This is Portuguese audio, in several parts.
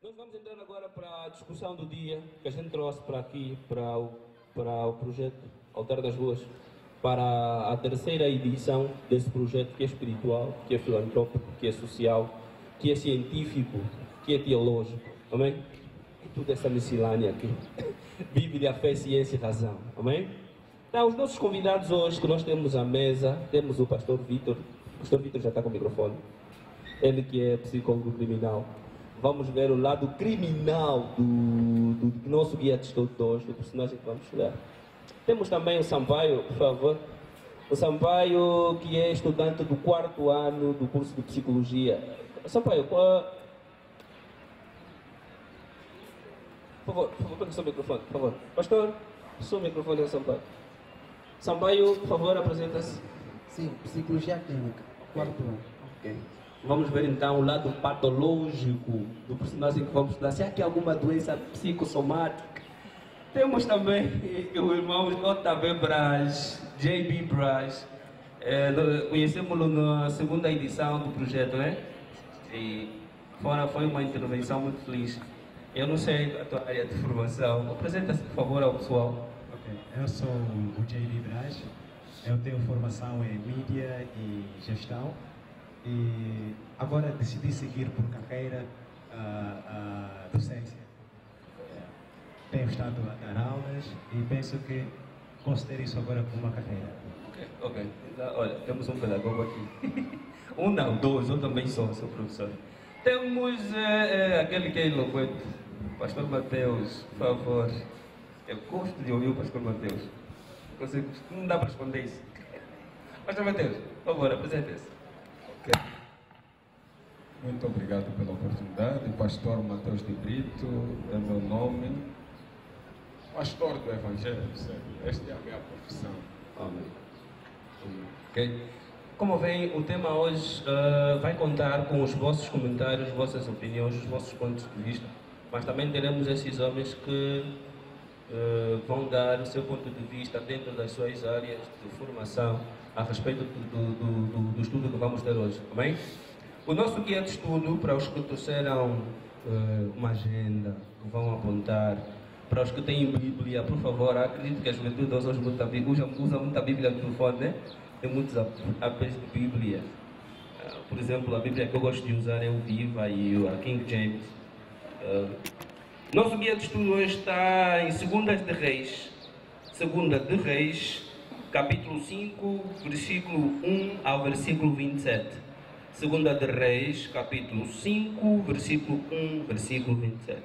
Nós vamos entrar agora para a discussão do dia que a gente trouxe para aqui, para o projeto Altar das Ruas, para a terceira edição desse projeto que é espiritual, que é filantrópico, que é social, que é científico, que é teológico, amém? E tudo essa miscelânea aqui. Bíblia, fé, ciência e razão, amém? Então, os nossos convidados hoje que nós temos à mesa, temos o pastor Vitor. O pastor Vitor já está com o microfone. Ele que é psicólogo criminal. Vamos ver o lado criminal do nosso guia de estudo de hoje, do personagem que vamos estudar. Temos também o Sampaio, por favor. O Sampaio, que é estudante do 4º ano do curso de Psicologia. Sampaio, por favor, pega o seu microfone, por favor. Pastor, o seu microfone é o Sampaio. Sampaio, por favor, apresenta-se. Sim, Psicologia Clínica, 4º ano. Ok. Vamos ver então o lado patológico do personagem que vamos estudar. Se há aqui alguma doença psicossomática. Temos também o irmão J.B. Braz, J.B. Braz. Conhecemos-lo na segunda edição do projeto, né? E foi uma intervenção muito feliz. Eu não sei a tua área de formação. Apresenta-se, por favor, ao pessoal. Ok, eu sou o J.B. Braz. Eu tenho formação em mídia e gestão. E agora decidi seguir por carreira a docência. Tenho estado a dar aulas e penso que considero isso agora como uma carreira. Ok. Então, olha, temos um pedagogo aqui. Um não, dois, eu também sou professor. Temos aquele que é eloquente, Pastor Mateus, por favor. Eu gosto de ouvir o Pastor Mateus. Não dá para responder isso. Pastor Mateus, por favor, apresente-se. Muito obrigado pela oportunidade. Pastor Mateus de Brito é meu nome. Pastor do Evangelho, sério. Esta é a minha profissão. Amém. Ok? Como veem, o tema hoje vai contar com os vossos comentários, vossas opiniões, os vossos pontos de vista, mas também teremos esses homens que vão dar o seu ponto de vista dentro das suas áreas de formação a respeito do estudo que vamos ter hoje. Amém? O nosso guia de estudo, para os que trouxeram uma agenda, que vão apontar, para os que têm Bíblia, por favor, acredito que a juventude usa muita Bíblia no telefone, né? Tem muitos apps de Bíblia. Por exemplo, a Bíblia que eu gosto de usar é o Viva e a King James. Nosso guia de estudo hoje está em 2 de Reis. 2 de Reis, capítulo 5, versículo 1 ao versículo 27. 2 de Reis, capítulo 5, versículo 1, versículo 27.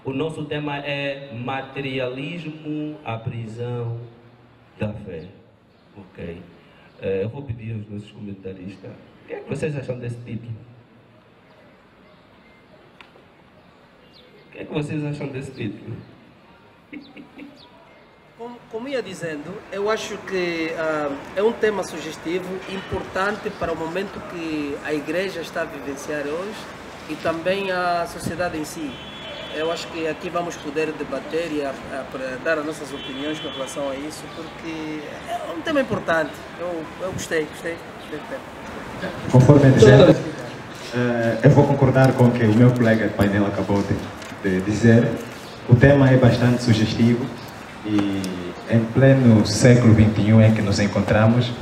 O nosso tema é materialismo, a prisão da fé. Ok. Eu vou pedir aos nossos comentaristas. O que é que vocês acham desse título? O que é que vocês acham desse título? Como ia dizendo, eu acho que é um tema sugestivo, importante para o momento que a igreja está a vivenciar hoje e também a sociedade em si. Eu acho que aqui vamos poder debater e dar as nossas opiniões com relação a isso, porque é um tema importante. Eu gostei do tema. Conforme dizendo, eu vou concordar com o que o meu colega de painel acabou de dizer. O tema é bastante sugestivo e em pleno século XXI em que nos encontramos,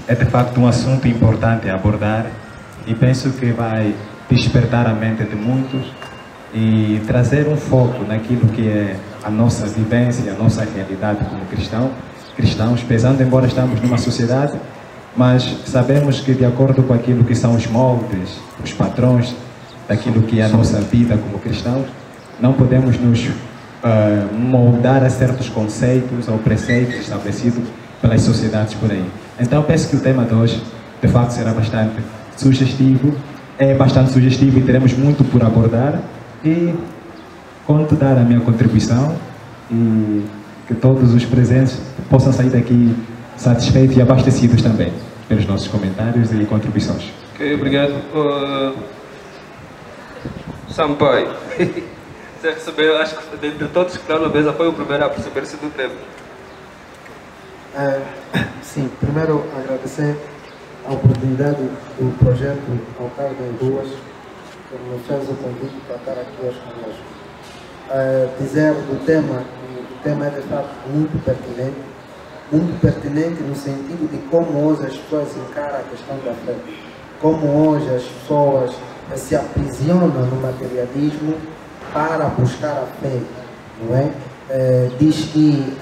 é de facto um assunto importante a abordar e penso que vai despertar a mente de muitos e trazer um foco naquilo que é a nossa vivência, a nossa realidade como cristãos, pesando embora estamos numa sociedade, mas sabemos que de acordo com aquilo que são os moldes, os padrões daquilo que é a nossa vida como cristãos, não podemos nos moldar a certos conceitos ou preceitos estabelecidos pelas sociedades por aí. Então penso que o tema de hoje de facto será bastante sugestivo, e teremos muito por abordar e conto dar a minha contribuição e que todos os presentes possam sair daqui satisfeitos e abastecidos também pelos nossos comentários e contribuições. Ok, obrigado. Sampaio. Você recebeu, acho que de todos que estão na mesa foi o primeiro a perceber-se do tema. Sim, primeiro agradecer a oportunidade do projeto Altar das Ruas. por me fez o convite para estar aqui hoje conosco. Dizer do tema, o tema é de fato muito pertinente no sentido de como hoje as pessoas encaram a questão da fé, como hoje as pessoas se aprisionam no materialismo para buscar a fé, não é? Diz que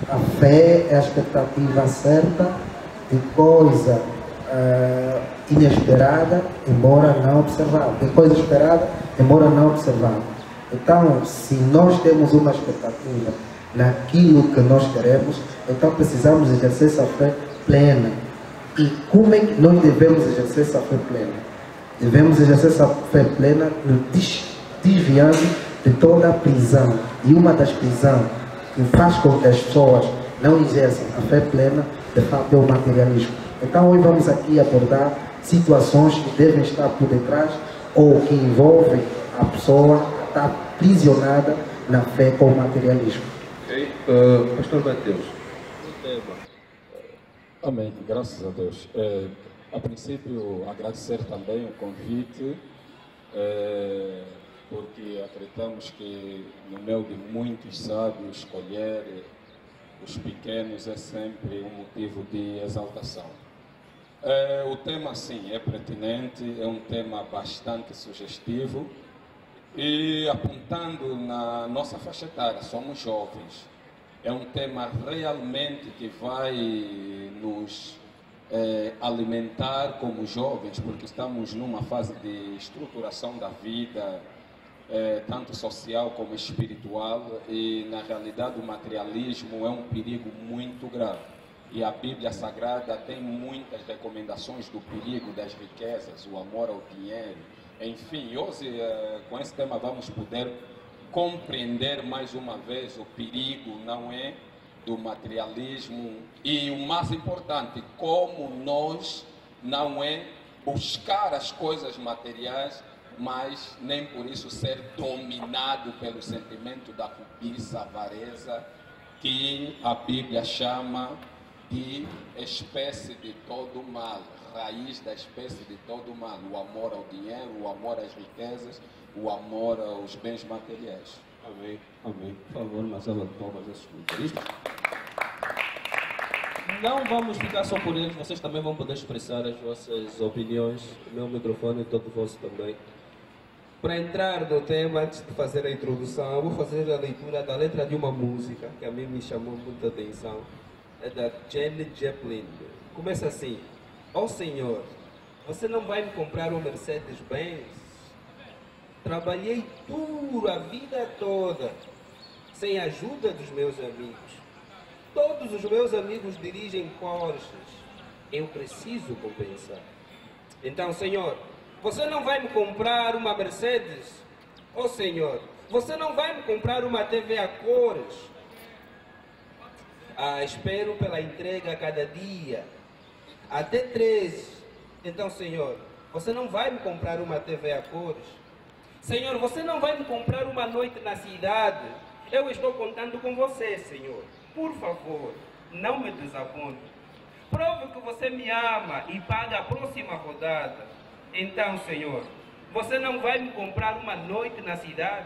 a fé é a expectativa certa de coisa inesperada, embora não observável, de coisa esperada, embora não observável. Então, se nós temos uma expectativa naquilo que nós queremos, então precisamos exercer essa fé plena. E como é que nós devemos exercer essa fé plena? Devemos exercer essa fé plena desviando de toda a prisão. E uma das prisões que faz com que as pessoas não exerçam a fé plena, de fato, é o materialismo. Então, hoje vamos aqui abordar situações que devem estar por detrás ou que envolvem a pessoa a estar aprisionada na fé com o materialismo. Okay. Pastor Mateus. Amém, graças a Deus. A princípio, agradecer também o convite, porque acreditamos que no meio de muitos sábios, escolher os pequenos é sempre um motivo de exaltação. O tema, sim, é pertinente, é um tema bastante sugestivo e apontando na nossa faixa etária, somos jovens. É um tema realmente que vai nos alimentar como jovens, porque estamos numa fase de estruturação da vida, tanto social como espiritual, e na realidade o materialismo é um perigo muito grave. E a Bíblia Sagrada tem muitas recomendações do perigo das riquezas, o amor ao dinheiro. Enfim, hoje com esse tema vamos poder compreender mais uma vez o perigo, não é, do materialismo e o mais importante, como nós não é buscar as coisas materiais, mas nem por isso ser dominado pelo sentimento da cobiça, avareza, que a Bíblia chama de espécie de todo mal, raiz da espécie de todo mal, o amor ao dinheiro, o amor às riquezas, o amor aos bens materiais. Amém, amém. Por favor, uma salva de palmas a comentaristas. Não vamos ficar só por eles, vocês também vão poder expressar as vossas opiniões. O meu microfone é todo vosso também. Para entrar no tema, antes de fazer a introdução, eu vou fazer a leitura da letra de uma música que a mim me chamou muita atenção. É da Janis Joplin. Começa assim: ó Senhor, você não vai me comprar um Mercedes-Benz? Trabalhei duro a vida toda, sem a ajuda dos meus amigos. Todos os meus amigos dirigem Porsches. Eu preciso compensar. Então, Senhor, você não vai me comprar uma Mercedes? Ó Senhor, você não vai me comprar uma TV a cores? Espero pela entrega a cada dia, até 3. Então, Senhor, você não vai me comprar uma TV a cores? Senhor, você não vai me comprar uma noite na cidade? Eu estou contando com você, Senhor. Por favor, não me desaponte. Prove que você me ama e paga a próxima rodada. Então, Senhor, você não vai me comprar uma noite na cidade?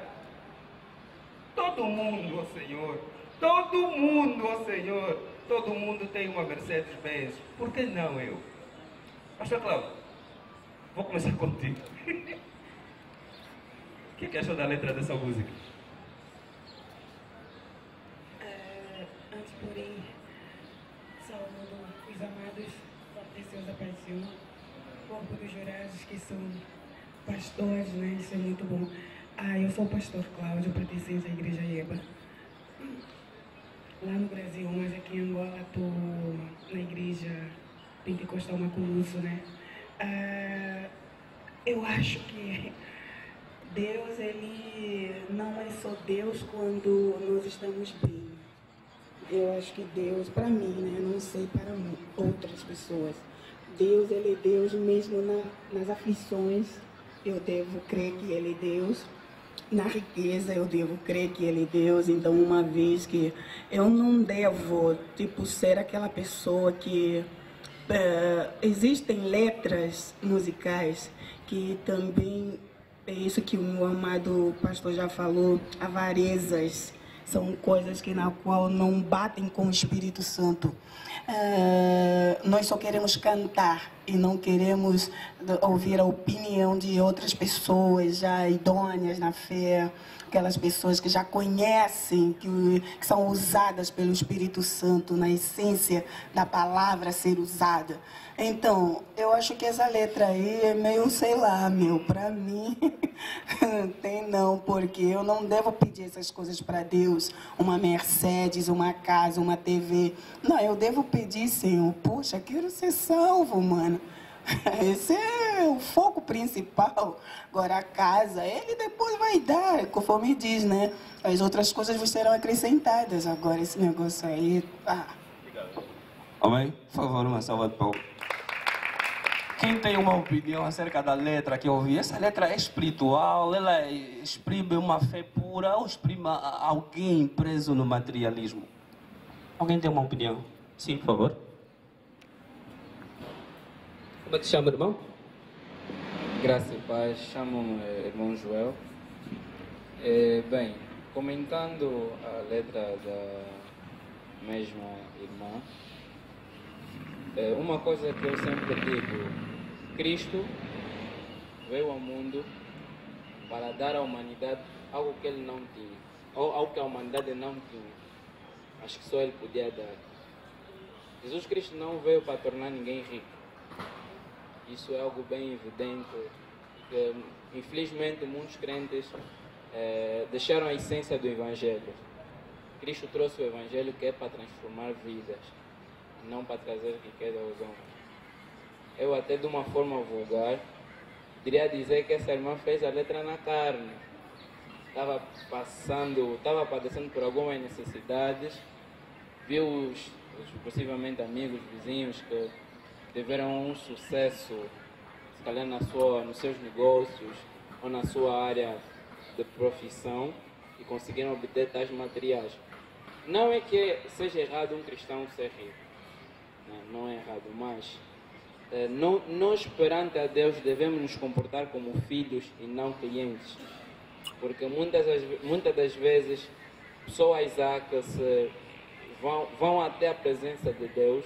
Todo mundo, ó Senhor. Todo mundo, ó Senhor, todo mundo tem uma Mercedes-Benz, por que não eu? Pastor Cláudio, vou começar contigo. O que achou da letra dessa música? Antes, porém, saúdo os amados participantes da paixão, corpo dos jurados que são pastores, né? Isso é muito bom. Eu sou o pastor Cláudio, pertencente à Igreja Eba. Lá no Brasil, mas aqui em Angola estou na Igreja Pentecostal Maculuço, né? Eu acho que Deus, ele não é só Deus quando nós estamos bem. Eu acho que Deus, para mim, né? Não sei para outras pessoas. Deus, ele é Deus mesmo nas aflições. Eu devo crer que ele é Deus. Na riqueza eu devo crer que ele é Deus. Então, uma vez que eu não devo, ser aquela pessoa que... existem letras musicais que também é isso que o meu amado pastor já falou, avarezas são coisas que na qual não batem com o Espírito Santo. Nós só queremos cantar e não queremos ouvir a opinião de outras pessoas já idôneas na fé, aquelas pessoas que já conhecem, que são usadas pelo Espírito Santo na essência da palavra ser usada. Então, eu acho que essa letra aí é meio, sei lá, para mim, tem não, porque eu não devo pedir essas coisas para Deus, uma Mercedes, uma casa, uma TV. Não, eu devo pedir, Senhor, poxa, quero ser salvo, mano. Esse é o foco principal. Agora a casa, ele depois vai dar, conforme diz, né? As outras coisas vos serão acrescentadas. Agora esse negócio aí, Amém? Por favor, uma salva de palmas. Quem tem uma opinião acerca da letra que eu ouvi? Essa letra é espiritual, ela exprime uma fé pura ou exprime alguém preso no materialismo? Alguém tem uma opinião? Sim, por favor. Como é que te chama, irmão? Graça e paz, chamo-me irmão Joel. Bem, comentando a letra da mesma irmã, uma coisa que eu sempre digo: Cristo veio ao mundo para dar à humanidade algo que ele não tinha, ou algo que a humanidade não tinha, acho que só ele podia dar. Jesus Cristo não veio para tornar ninguém rico. Isso é algo bem evidente, que infelizmente muitos crentes deixaram a essência do Evangelho. Cristo trouxe o Evangelho que é para transformar vidas, não para trazer riqueza aos homens. Eu até de uma forma vulgar, poderia dizer que essa irmã fez a letra na carne. Estava padecendo por algumas necessidades, viu os possivelmente amigos, vizinhos que tiveram um sucesso, se calhar nos seus negócios ou na sua área de profissão, e conseguiram obter tais materiais. Não é que seja errado um cristão ser rico, não é errado, mas nós perante a Deus devemos nos comportar como filhos e não clientes, porque muitas das vezes pessoas que vão até a presença de Deus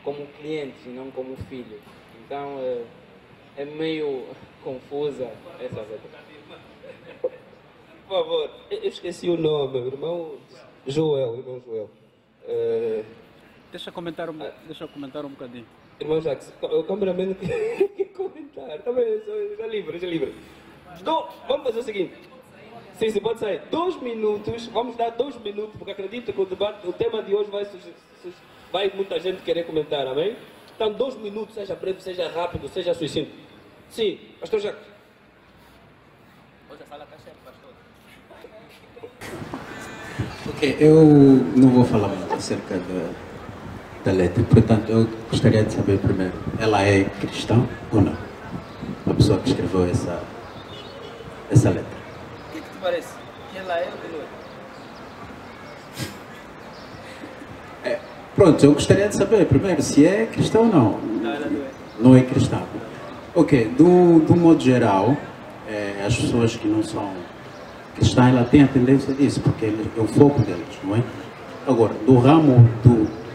como clientes e não como filhos. Então é meio confusa essa letra. Por favor, eu esqueci o nome, irmão Joel. Deixa eu comentar um bocadinho. Irmão Jacques, o cameraman quer comentar. Também, já livre. Vamos fazer o seguinte. Sim, pode sair. 2 minutos, vamos dar 2 minutos, porque acredito que o tema de hoje vai muita gente querer comentar, amém? Então 2 minutos, seja breve, seja rápido, seja sucinto. Sim, pastor Jacques. Hoje a sala está cheia, pastor. Ok, eu não vou falar muito acerca da letra, portanto eu gostaria de saber primeiro, ela é cristã ou não? A pessoa que escreveu essa letra. O que te parece? Que ela é ou que não é? Pronto, eu gostaria de saber primeiro se é cristã ou não. Não, ela não é. Não é cristã. Ok, do modo geral, as pessoas que não são cristãs, ela tem a tendência disso, porque é o foco deles, não é? Agora,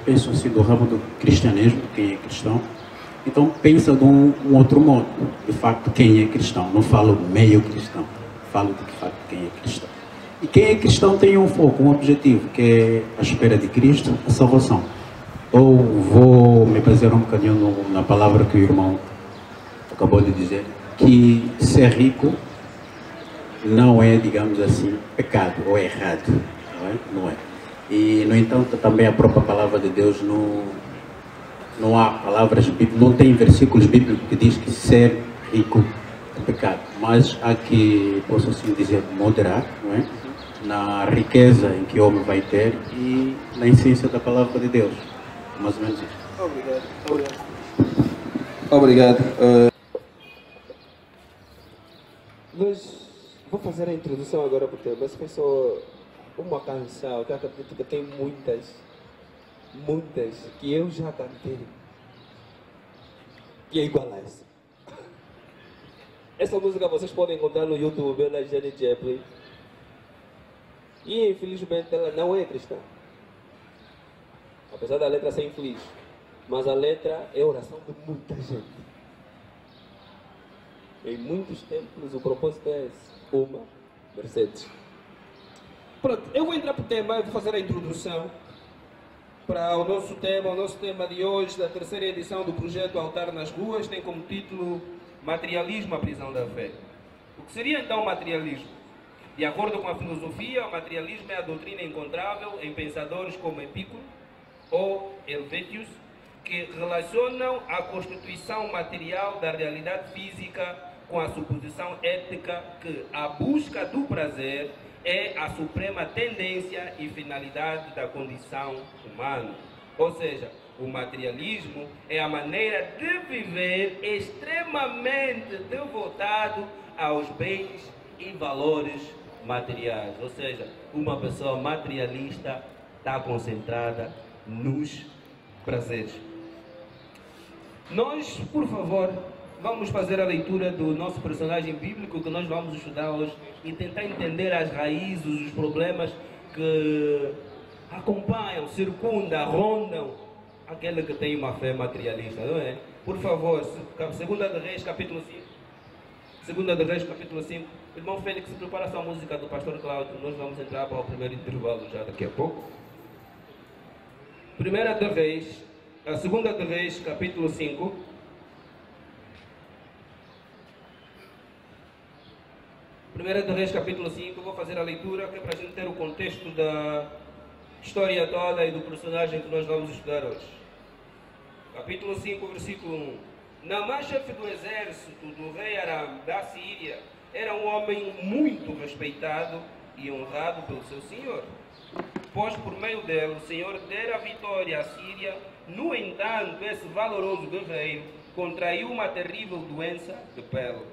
penso assim, do ramo do cristianismo, quem é cristão, então pensa de um outro modo, de facto, quem é cristão. Não falo meio cristão, falo de facto quem é cristão. E quem é cristão tem um foco, um objetivo, que é a espera de Cristo, a salvação. Ou vou me basear um bocadinho na palavra que o irmão acabou de dizer, que ser rico não é, digamos assim, pecado ou errado, não é? E, no entanto, também a própria palavra de Deus não há palavras bíblicas, não tem versículos bíblicos que diz que ser rico é pecado, mas há que, posso assim dizer, moderar, não é? Na riqueza em que o homem vai ter e na essência da palavra de Deus, mais ou menos isso. Obrigado. Mas vou fazer a introdução agora para o tema, mas foi só uma canção que eu acredito que tem muitas que eu já cantei, que é igual a essa. Essa música vocês podem encontrar no YouTube, Bella Janet Joplin. E infelizmente ela não é cristã. Apesar da letra ser infeliz. Mas a letra é oração de muita gente. Em muitos templos o propósito é esse. Uma Mercedes. Pronto, eu vou entrar para o tema, eu vou fazer a introdução para o nosso tema. O nosso tema de hoje, da terceira edição do projeto Altar nas Ruas, tem como título Materialismo, a prisão da fé. O que seria então o materialismo? De acordo com a filosofia, o materialismo é a doutrina encontrável em pensadores como Epicuro ou Helvétius, que relacionam a constituição material da realidade física com a suposição ética que a busca do prazer é a suprema tendência e finalidade da condição humana. Ou seja, o materialismo é a maneira de viver extremamente devotado aos bens e valores materiais. Ou seja, uma pessoa materialista está concentrada nos prazeres. Nós, por favor, vamos fazer a leitura do nosso personagem bíblico que nós vamos estudar hoje e tentar entender as raízes, os problemas que acompanham, circundam, rondam aquele que tem uma fé materialista, não é? Por favor, 2 de Reis, capítulo 5. 2 de Reis, capítulo 5. Irmão Félix, prepara sua música do pastor Cláudio. Nós vamos entrar para o primeiro intervalo já daqui a pouco. 2 de Reis, capítulo 5. 1 de Reis, capítulo 5, vou fazer a leitura que é para a gente ter o contexto da história toda e do personagem que nós vamos estudar hoje. Capítulo 5, versículo 1. Naamã, chefe do exército do rei Aram da Síria, era um homem muito respeitado e honrado pelo seu senhor, pois por meio dele o Senhor dera a vitória à Síria. No entanto, esse valoroso guerreiro contraiu uma terrível doença de pele.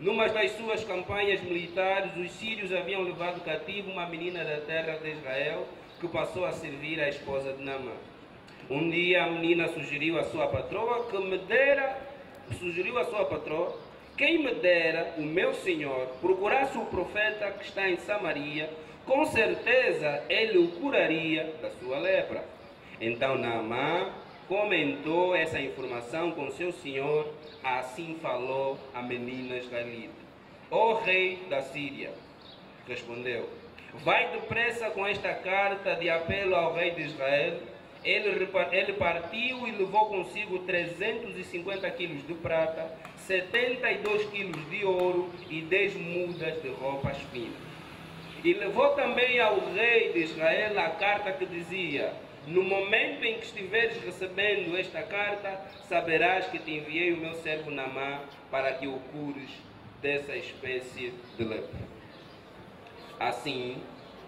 Numa das suas campanhas militares, os sírios haviam levado cativo uma menina da terra de Israel que passou a servir a esposa de Naamã. Um dia a menina sugeriu à sua patroa quem me dera o meu senhor procurasse o profeta que está em Samaria, com certeza ele o curaria da sua lepra. Então Naamã comentou essa informação com seu senhor, assim falou a menina israelita. O rei da Síria respondeu: vai depressa com esta carta de apelo ao rei de Israel. Ele partiu e levou consigo 350 quilos de prata, 72 quilos de ouro e 10 mudas de roupas finas. E levou também ao rei de Israel a carta que dizia: no momento em que estiveres recebendo esta carta, saberás que te enviei o meu servo Naamã para que o cures dessa espécie de lepra. Assim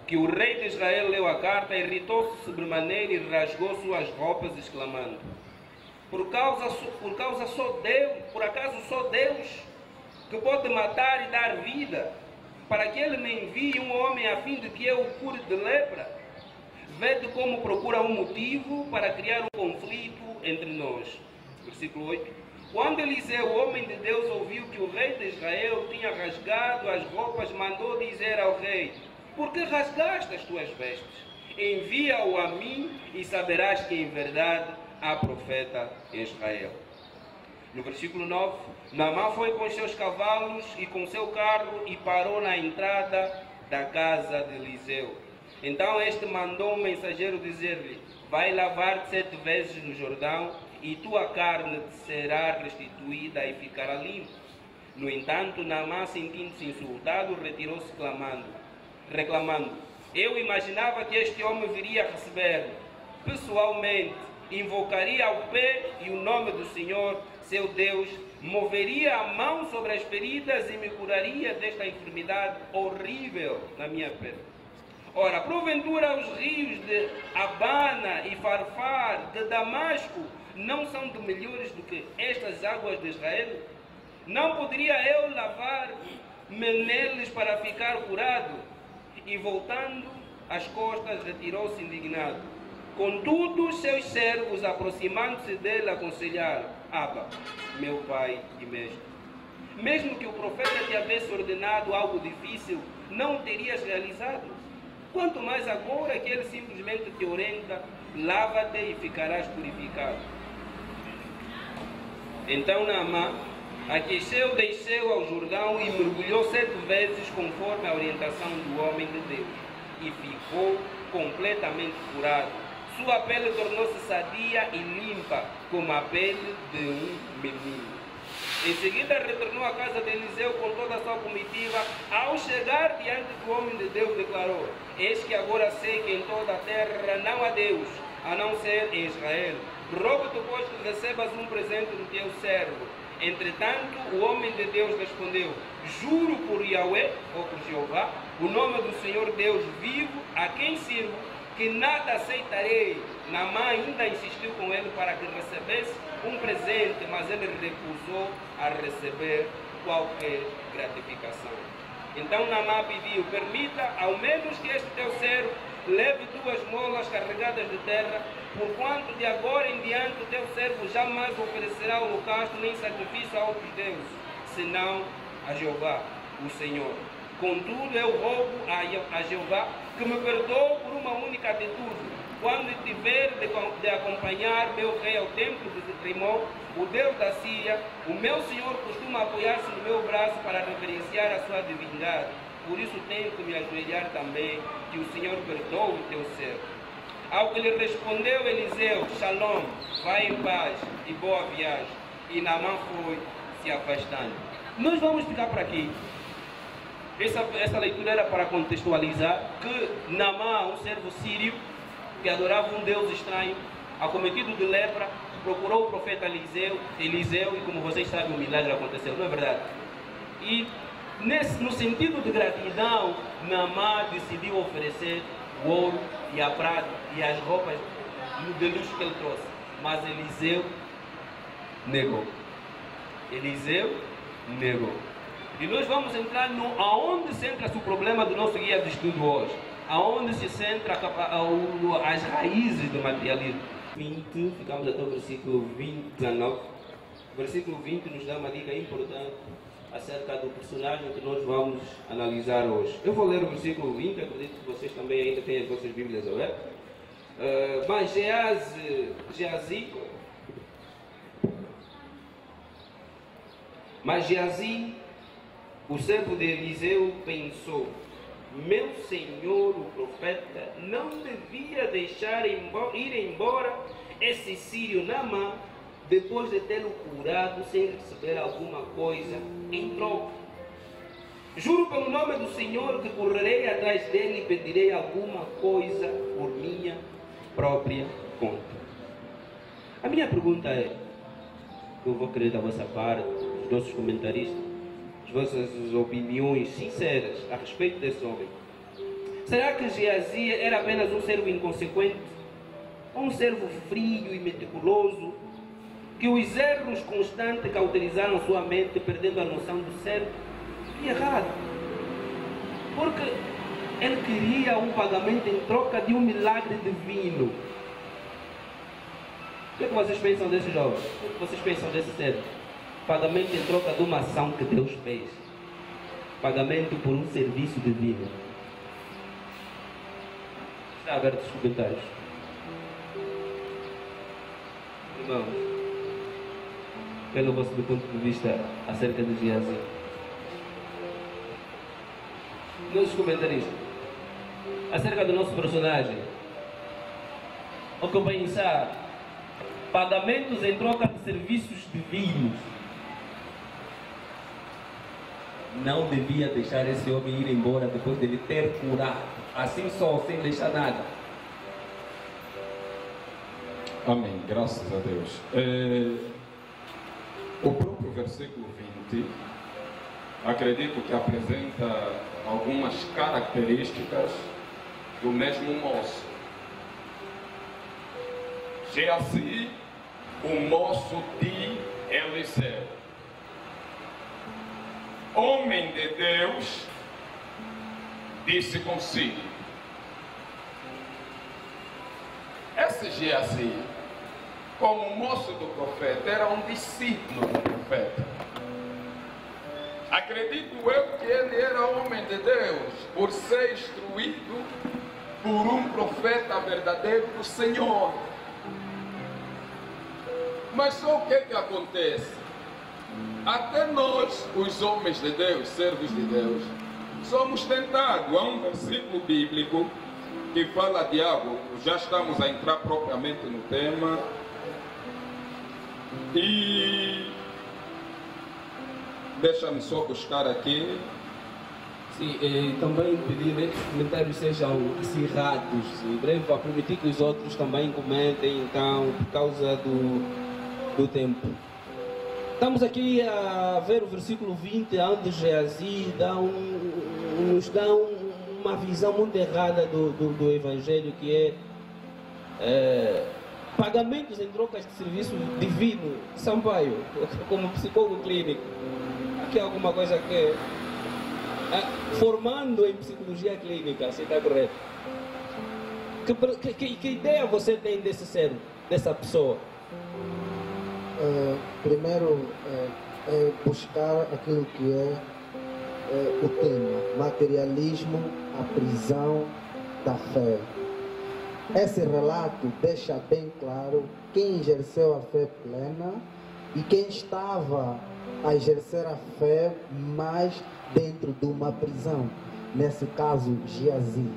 que o rei de Israel leu a carta, irritou-se sobremaneira e rasgou suas roupas, exclamando: por acaso só Deus que pode matar e dar vida, para que ele me envie um homem a fim de que eu o cure de lepra? Vede como procura um motivo para criar um conflito entre nós. Versículo 8. Quando Eliseu, o homem de Deus, ouviu que o rei de Israel tinha rasgado as roupas, mandou dizer ao rei: por que rasgaste as tuas vestes? Envia-o a mim e saberás que em verdade há profeta em Israel. No versículo 9, Naamã foi com seus cavalos e com seu carro e parou na entrada da casa de Eliseu. Então este mandou um mensageiro dizer-lhe: vai lavar-te 7 vezes no Jordão e tua carne te será restituída e ficará limpa. No entanto, Naamã, sentindo-se insultado, retirou-se reclamando: eu imaginava que este homem viria a receber pessoalmente, invocaria ao pé e o nome do Senhor, seu Deus, moveria a mão sobre as feridas e me curaria desta enfermidade horrível na minha pele. Ora, porventura os rios de Abana e Farfar de Damasco não são de melhores do que estas águas de Israel? Não poderia eu lavar-me neles para ficar curado? E voltando as costas, retirou-se indignado. Contudo, seus servos, aproximando-se dele, aconselharam: Abba, meu pai e mestre, Mesmo que o profeta te tivesse ordenado algo difícil, não terias realizado? Quanto mais agora que ele simplesmente te orienta, lava-te e ficarás purificado. Então Naamã aqueceu, desceu ao Jordão e mergulhou 7 vezes conforme a orientação do homem de Deus, e ficou completamente curado. Sua pele tornou-se sadia e limpa, como a pele de um menino. Em seguida retornou à casa de Eliseu com toda a sua comitiva. Ao chegar diante do homem de Deus, declarou: eis que agora sei que em toda a terra não há Deus, a não ser em Israel. Rogo-te, pois, que recebas um presente do teu servo. Entretanto, o homem de Deus respondeu: juro por Yahweh, ou por Jeová, o nome do Senhor Deus vivo, a quem sirvo, que nada aceitarei. Naamã ainda insistiu com ele para que recebesse um presente, mas ele recusou a receber qualquer gratificação. Então Naamã pediu: permita ao menos que este teu servo leve 2 molas carregadas de terra, porquanto de agora em diante o teu servo jamais oferecerá holocausto nem sacrifício a outros deuses, senão a Jeová, o Senhor. Contudo, eu rogo a Jeová que me perdoe por uma única atitude. Quando tiver de acompanhar meu rei ao templo de Rimon, o Deus da Síria, o meu Senhor costuma apoiar-se no meu braço para reverenciar a sua divindade. Por isso tenho que me ajoelhar também, que o Senhor perdoe o teu servo. Ao que lhe respondeu Eliseu: Shalom, vai em paz e boa viagem. E Naamã foi se afastando. Nós vamos ficar por aqui. Essa leitura era para contextualizar que Naamã, um servo sírio que adorava um Deus estranho, acometido de lepra, procurou o profeta Eliseu, e como vocês sabem, o milagre aconteceu, não é verdade? E no sentido de gratidão, Naamã decidiu oferecer o ouro e a prata e as roupas de luxo que ele trouxe. Mas Eliseu negou. Eliseu negou. E nós vamos entrar aonde se entra o problema do nosso guia de estudo hoje. Aonde se centra as raízes do materialismo. 20, ficamos até o versículo 19. O versículo 20 nos dá uma dica importante acerca do personagem que nós vamos analisar hoje. Eu vou ler o versículo 20, acredito que vocês também ainda têm as vossas Bíblias abertas. Mas Geazi, o servo de Eliseu, pensou: meu senhor, o profeta, não devia deixar ir embora esse sírio Naamã depois de tê-lo curado sem receber alguma coisa em troca. Juro pelo nome do Senhor que correrei atrás dele e pedirei alguma coisa por minha própria conta. A minha pergunta é, eu vou querer da vossa parte, dos nossos comentaristas, as vossas opiniões sinceras a respeito desse homem. Será que Geazi era apenas um servo inconsequente? Ou um servo frio e meticuloso, que os erros constantes cauterizaram sua mente, perdendo a noção do certo e errado? Porque ele queria um pagamento em troca de um milagre divino. O que vocês pensam desse jovem? O que vocês pensam desse servo? Pagamento em troca de uma ação que Deus fez. Pagamento por um serviço divino. Está aberto os comentários. Irmãos, pelo vosso ponto de vista acerca de Geazi. Nossos comentaristas, acerca do nosso personagem, o que eu pensar? Pagamentos em troca de serviços divinos. Não devia deixar esse homem ir embora depois de ele ter curado, assim só, sem deixar nada. Amém, graças a Deus. O próprio versículo 20, acredito que apresenta algumas características do mesmo moço. Geazi, o moço de Eliseu. Homem de Deus, disse consigo: esse Geazi, como moço do profeta, era um discípulo do profeta. Acredito eu que ele era homem de Deus, por ser instruído por um profeta verdadeiro do Senhor. Mas só o que acontece? Até nós, os homens de Deus, servos de Deus, somos tentados. Há um versículo bíblico que fala de algo, já estamos a entrar propriamente no tema, e deixa-me só buscar aqui. Sim, também pedir que os comentários sejam acirrados, em breve, para permitir que os outros também comentem, então, por causa do tempo. Estamos aqui a ver o versículo 20, onde Geazi nos dá uma visão muito errada do Evangelho, que é pagamentos em trocas de serviço divino. Sampaio, como psicólogo clínico, aqui é alguma coisa que formando em psicologia clínica, se está correto. Que ideia você tem desse ser, dessa pessoa? Primeiro, buscar aquilo que é o tema, materialismo, a prisão da fé. Esse relato deixa bem claro quem exerceu a fé plena e quem estava a exercer a fé mais dentro de uma prisão. Nesse caso, Geazi.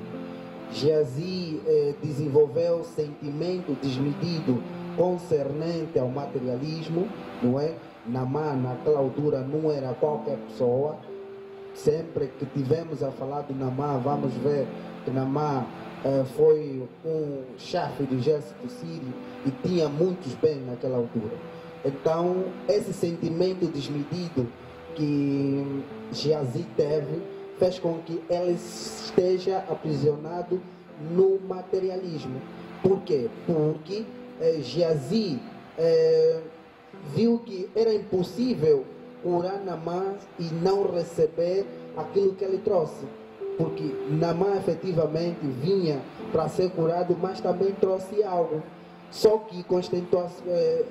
Geazi desenvolveu sentimento desmedido concernente ao materialismo, não é? Naamã, naquela altura, não era qualquer pessoa. Sempre que tivemos a falar de Naamã, vamos ver que Naamã foi um chefe do exército sírio e tinha muitos bens naquela altura. Então, esse sentimento desmedido que Geazi teve fez com que ele esteja aprisionado no materialismo. Por quê? Porque Geazi viu que era impossível curar Naamã e não receber aquilo que ele trouxe. Porque Naamã efetivamente vinha para ser curado, mas também trouxe algo. Só que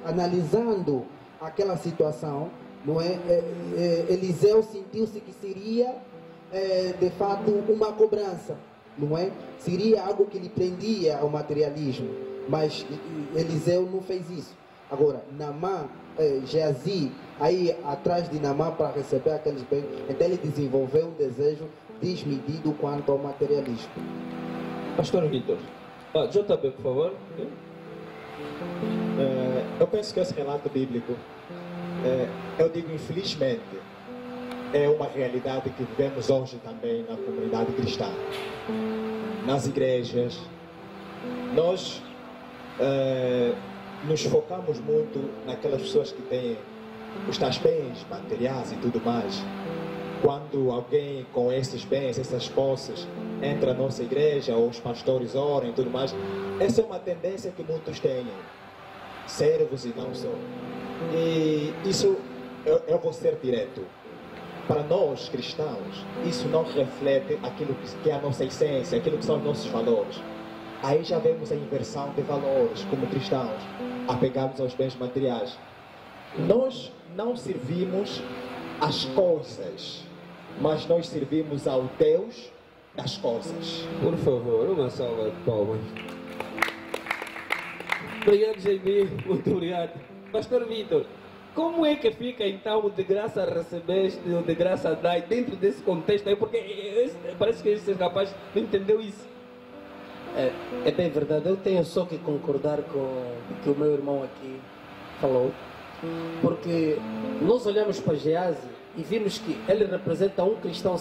analisando aquela situação, não é? Eliseu sentiu-se que seria de fato uma cobrança, não é? Seria algo que lhe prendia ao materialismo, mas Eliseu não fez isso. Agora, Naamã, Geazi, aí atrás de Naamã para receber aqueles bens, então ele desenvolveu um desejo desmedido quanto ao materialismo. Pastor Vitor, JP, por favor. Eu penso que esse relato bíblico, eu digo infelizmente, é uma realidade que vivemos hoje também na comunidade cristã, nas igrejas. Nós nos focamos muito naquelas pessoas que têm os tais bens materiais e tudo mais. Quando alguém com esses bens, essas posses, entra na nossa igreja, ou os pastores oram e tudo mais, essa é uma tendência que muitos têm, servos e não só. E isso, eu vou ser direto. Para nós, cristãos, isso não reflete aquilo que é a nossa essência, aquilo que são os nossos valores. Aí já vemos a inversão de valores como cristãos, apegados aos bens materiais. Nós não servimos as coisas, mas nós servimos ao Deus das coisas. Por favor, uma salva de palmas. Obrigado, Jaime. Muito obrigado. Pastor Vitor, como é que fica então de graça recebeste ou de graça dai dentro desse contexto aí? Porque parece que esse rapaz não entendeu isso. É bem verdade, eu tenho só que concordar com o que o meu irmão aqui falou, porque nós olhamos para Geazi e vimos que ele representa um cristão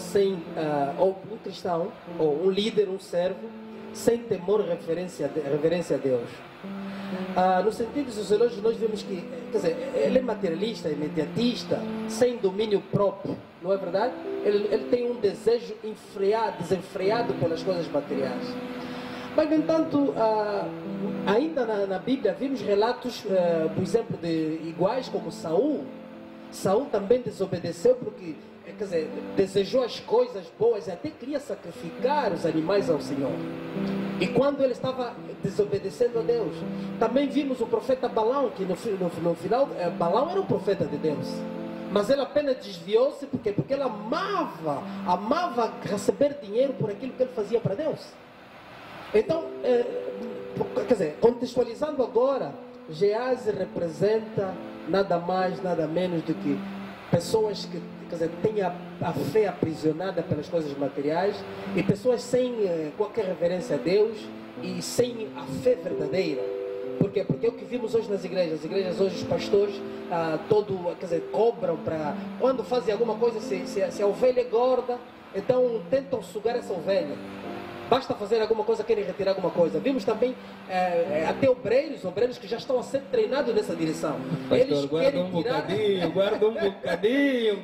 ou um cristão, ou um líder, um servo, sem temor e reverência a Deus. No sentido sociológico, nós vemos que, quer dizer, ele é materialista, imediatista, sem domínio próprio, não é verdade? Ele tem um desejo desenfreado pelas coisas materiais. Mas, no entanto, ainda na Bíblia vimos relatos, por exemplo, de iguais como Saul. Saul também desobedeceu porque, quer dizer, desejou as coisas boas e até queria sacrificar os animais ao Senhor. E quando ele estava desobedecendo a Deus, também vimos o profeta Balaão, que no final, Balaão era um profeta de Deus. Mas ela apenas desviou-se porque ela amava receber dinheiro por aquilo que ele fazia para Deus. Então, quer dizer, contextualizando agora, Geazi representa nada mais, nada menos do que pessoas que, quer dizer, têm a fé aprisionada pelas coisas materiais e pessoas sem qualquer reverência a Deus e sem a fé verdadeira. Por quê? Porque é o que vimos hoje nas igrejas. As igrejas hoje, os pastores, quer dizer, cobram para... Quando fazem alguma coisa, se a ovelha é gorda, então tentam sugar essa ovelha. Basta fazer alguma coisa, querem retirar alguma coisa. Vimos também até obreiros que já estão a ser treinados nessa direção. Pastor, Eles guarda um tirar...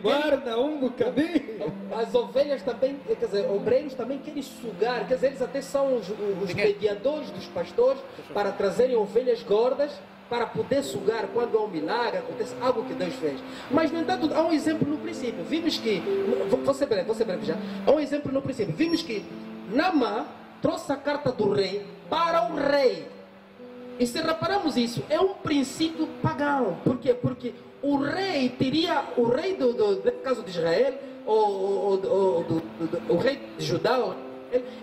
guarda um bocadinho. As ovelhas também, quer dizer, obreiros também querem sugar, quer dizer, eles até são os mediadores dos pastores para trazerem ovelhas gordas para poder sugar quando há um milagre, acontece algo que Deus fez. Mas, no entanto, há um exemplo no princípio. Vimos que, vou ser breve já, há um exemplo no princípio. Vimos que Naamã trouxe a carta do rei para o rei. E se reparamos isso, é um princípio pagão. Por quê? Porque o rei do caso de Israel, o rei de Judá,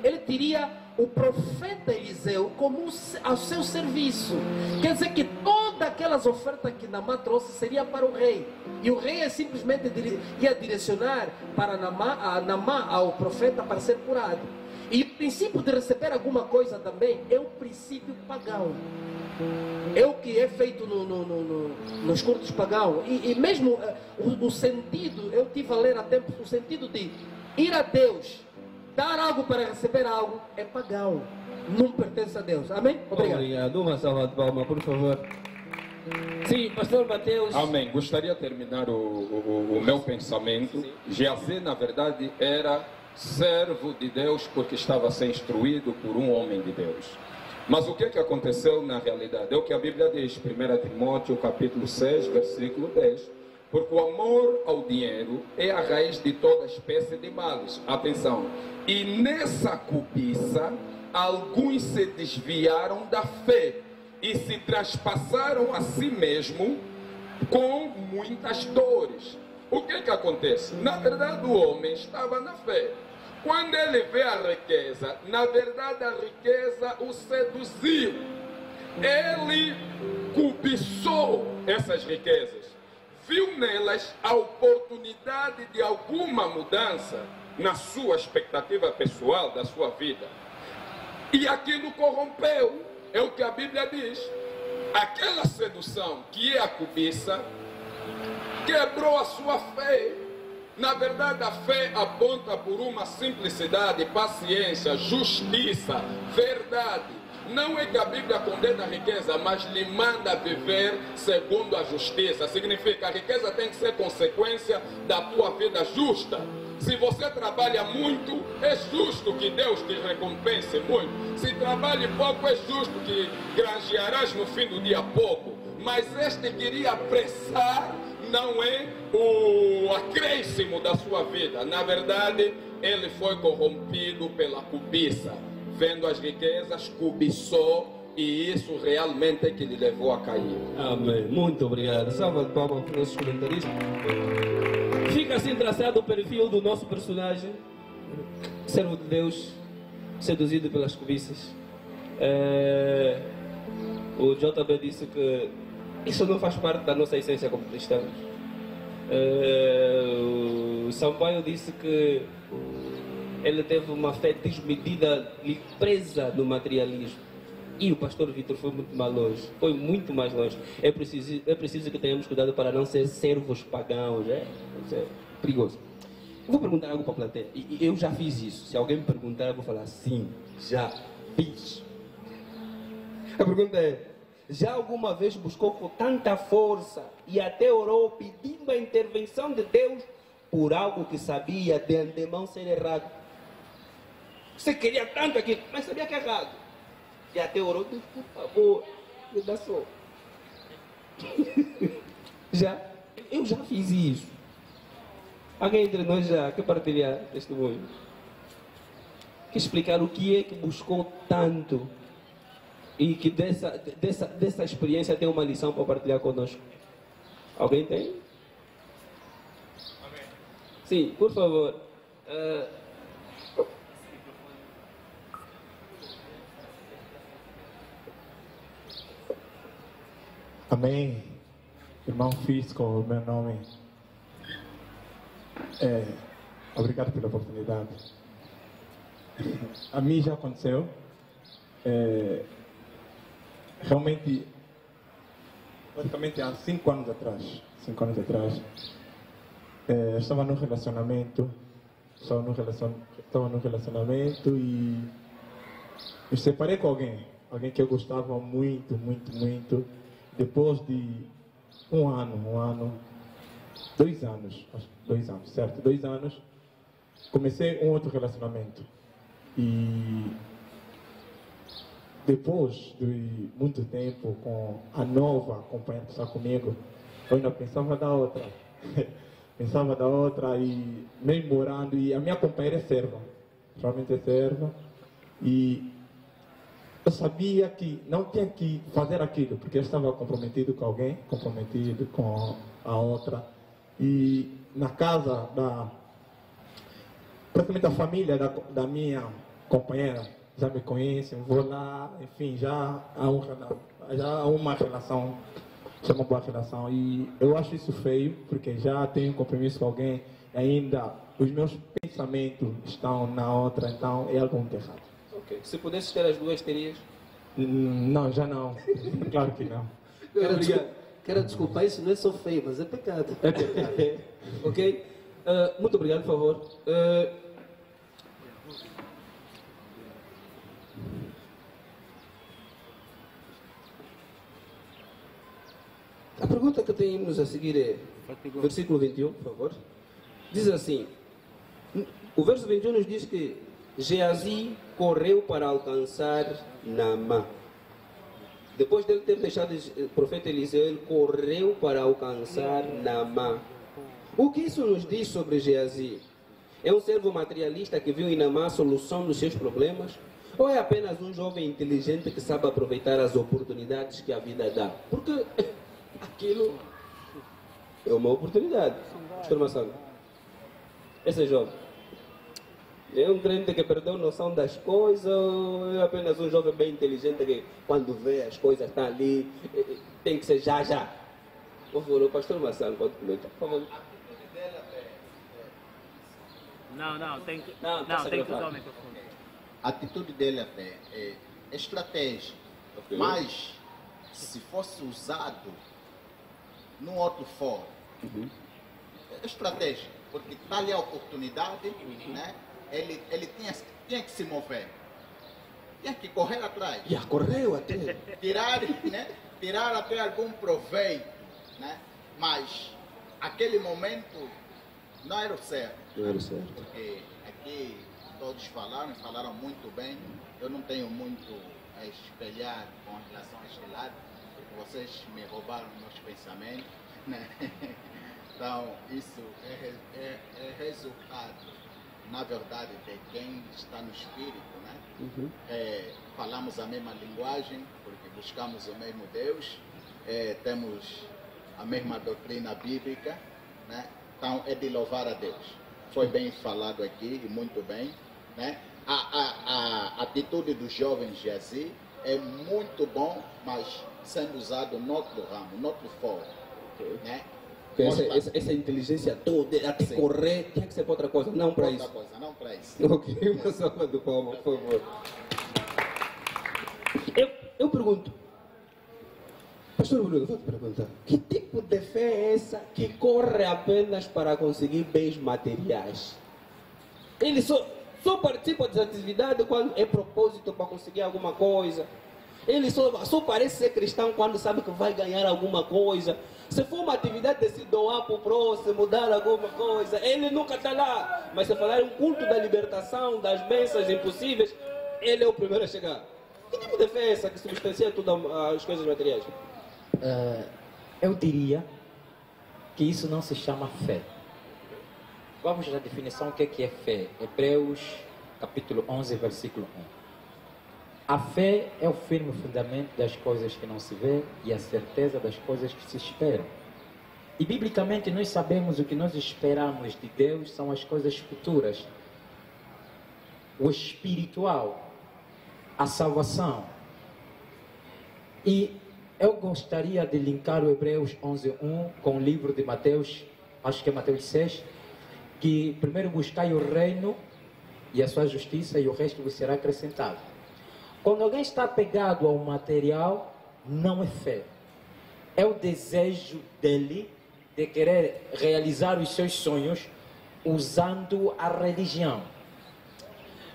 ele teria o profeta Eliseu como ao seu serviço. Quer dizer que todas aquelas ofertas que Naamã trouxe seria para o rei. E o rei simplesmente ia direcionar para Naamã ao profeta para ser curado. E o princípio de receber alguma coisa também é um princípio pagão. É o que é feito nos cultos pagãos. E mesmo o sentido, eu tive a ler há tempo, o sentido de ir a Deus, dar algo para receber algo, é pagão. Não pertence a Deus. Amém? Obrigado. Uma salva de palmas, por favor. Sim, pastor Mateus. Amém. Gostaria de terminar o meu pensamento. Geazi, na verdade, era servo de Deus porque estava a ser instruído por um homem de Deus. Mas o que aconteceu na realidade? É o que a Bíblia diz, 1 Timóteo capítulo 6, versículo 10. Porque o amor ao dinheiro é a raiz de toda espécie de males. Atenção. E nessa cobiça, alguns se desviaram da fé e se traspassaram a si mesmo com muitas dores. O que acontece? Na verdade, o homem estava na fé. Quando ele vê a riqueza, na verdade a riqueza o seduziu. Ele cobiçou essas riquezas. Viu nelas a oportunidade de alguma mudança na sua expectativa pessoal, da sua vida. E aquilo corrompeu. É o que a Bíblia diz. Aquela sedução, que é a cobiça, quebrou a sua fé. Na verdade, a fé aponta por uma simplicidade, paciência, justiça, verdade. Não é que a Bíblia condena a riqueza, mas lhe manda viver segundo a justiça. Significa que a riqueza tem que ser consequência da tua vida justa. Se você trabalha muito, é justo que Deus te recompense muito. Se trabalha pouco, é justo que granjearás no fim do dia pouco. Mas este queria apressar, não é o acréscimo da sua vida. Na verdade, ele foi corrompido pela cobiça. Vendo as riquezas, cobiçou, e isso realmente é que lhe levou a cair. Amém. Muito obrigado. Salva de palmas para os nossos comentaristas. Fica assim traçado o perfil do nosso personagem, servo de Deus, seduzido pelas cobiças. O JB disse que isso não faz parte da nossa essência como cristãos. O Sampaio disse que ele teve uma fé desmedida e presa no materialismo. E o pastor Vitor foi muito mais longe. Foi muito mais longe. É preciso que tenhamos cuidado para não ser servos pagãos. Isso é perigoso. Eu vou perguntar algo para a plateia. E eu já fiz isso. Se alguém me perguntar, eu vou falar sim, já fiz. A pergunta é: já alguma vez buscou com tanta força e até orou pedindo a intervenção de Deus por algo que sabia de antemão ser errado? Você queria tanto aquilo, mas sabia que é errado. E até orou, Deus, por favor, me dá só. Eu já fiz isso. Alguém entre nós já quer partilhar testemunho? Quer explicar o que é que buscou tanto e que dessa experiência tem uma lição para partilhar conosco? Alguém tem? Sim, por favor. Amém. Irmão Fisco, o meu nome. Obrigado pela oportunidade. A mim já aconteceu. Realmente, praticamente há 5 anos atrás, estava num relacionamento, e me separei com alguém que eu gostava muito. Depois de 2 anos, certo? 2 anos, comecei um outro relacionamento. E depois de muito tempo com a nova companheira que está comigo, eu ainda pensava da outra. E mesmo morando, e a minha companheira é serva, realmente é serva. E eu sabia que não tinha que fazer aquilo, porque eu estava comprometido com alguém, comprometido com a outra. E na casa praticamente a família da minha companheira já me conhecem, vou lá, enfim, já há uma relação, já uma boa relação. E eu acho isso feio, porque já tenho um compromisso com alguém e ainda os meus pensamentos estão na outra, então é algo muito errado. Ok. Se pudesse ter as duas, terias? Não, já não. Claro que não. Quero desculpar, isso não é só feio, mas é pecado. É pecado. Ok? Muito obrigado, por favor. A pergunta que temos a seguir é versículo 21, por favor. Diz assim, o verso 21 nos diz que Geazi correu para alcançar Naamã. Depois dele ter deixado o profeta Eliseu, ele correu para alcançar Naamã. O que isso nos diz sobre Geazi? É um servo materialista que viu em Naamã a solução dos seus problemas? Ou é apenas um jovem inteligente que sabe aproveitar as oportunidades que a vida dá? Porque aquilo é uma oportunidade. Informação. Esse é jovem. É um crente que perdeu noção das coisas, ou é apenas um jovem bem inteligente que quando vê as coisas estão ali, tem que ser já. Por favor, o pastor Marcelo pode comentar, por favor. Não, tem que usar o microfone. A atitude dele até é estratégia, okay. Mas se fosse usado num outro fórum, é estratégia, porque está ali a oportunidade, né? Ele tinha que se mover, tinha que correr atrás. Já correu até. Tirar até algum proveito, né? Mas aquele momento não era o certo. Não era o certo. Porque aqui todos falaram muito bem. Eu não tenho muito a espelhar com relação a este lado, porque vocês me roubaram meus pensamentos, né? Então, isso é resultado, na verdade, de quem está no espírito, né? Falamos a mesma linguagem, porque buscamos o mesmo Deus, temos a mesma doutrina bíblica, né? Então, é de louvar a Deus. Foi bem falado aqui, e muito bem, né? A atitude do jovem Geazi é muito bom, mas sendo usado noutro ramo, noutro fórum, né? Essa inteligência toda, até correr, tinha que ser para outra coisa, não para isso. Não para isso. Ok, uma salva de palmas, por favor. Eu pergunto, pastor Bruno, vou te perguntar, que tipo de fé é essa que corre apenas para conseguir bens materiais? Ele só participa das atividades quando é propósito para conseguir alguma coisa. Ele só parece ser cristão quando sabe que vai ganhar alguma coisa. Se for uma atividade de se doar para o próximo, dar alguma coisa, ele nunca está lá. Mas se falar um culto da libertação, das bênçãos impossíveis, ele é o primeiro a chegar. Que tipo de fé é essa que substancia tudo as coisas materiais? Eu diria que isso não se chama fé. Vamos à definição do que é fé. Hebreus capítulo 11, versículo 1. A fé é o firme fundamento das coisas que não se vê e a certeza das coisas que se esperam. E biblicamente nós sabemos o que nós esperamos de Deus são as coisas futuras. O espiritual, a salvação. E eu gostaria de linkar o Hebreus 11:1 com o livro de Mateus, acho que é Mateus 6, que primeiro buscai o reino e a sua justiça e o resto vos será acrescentado. Quando alguém está apegado ao material, não é fé. É o desejo dele de querer realizar os seus sonhos usando a religião.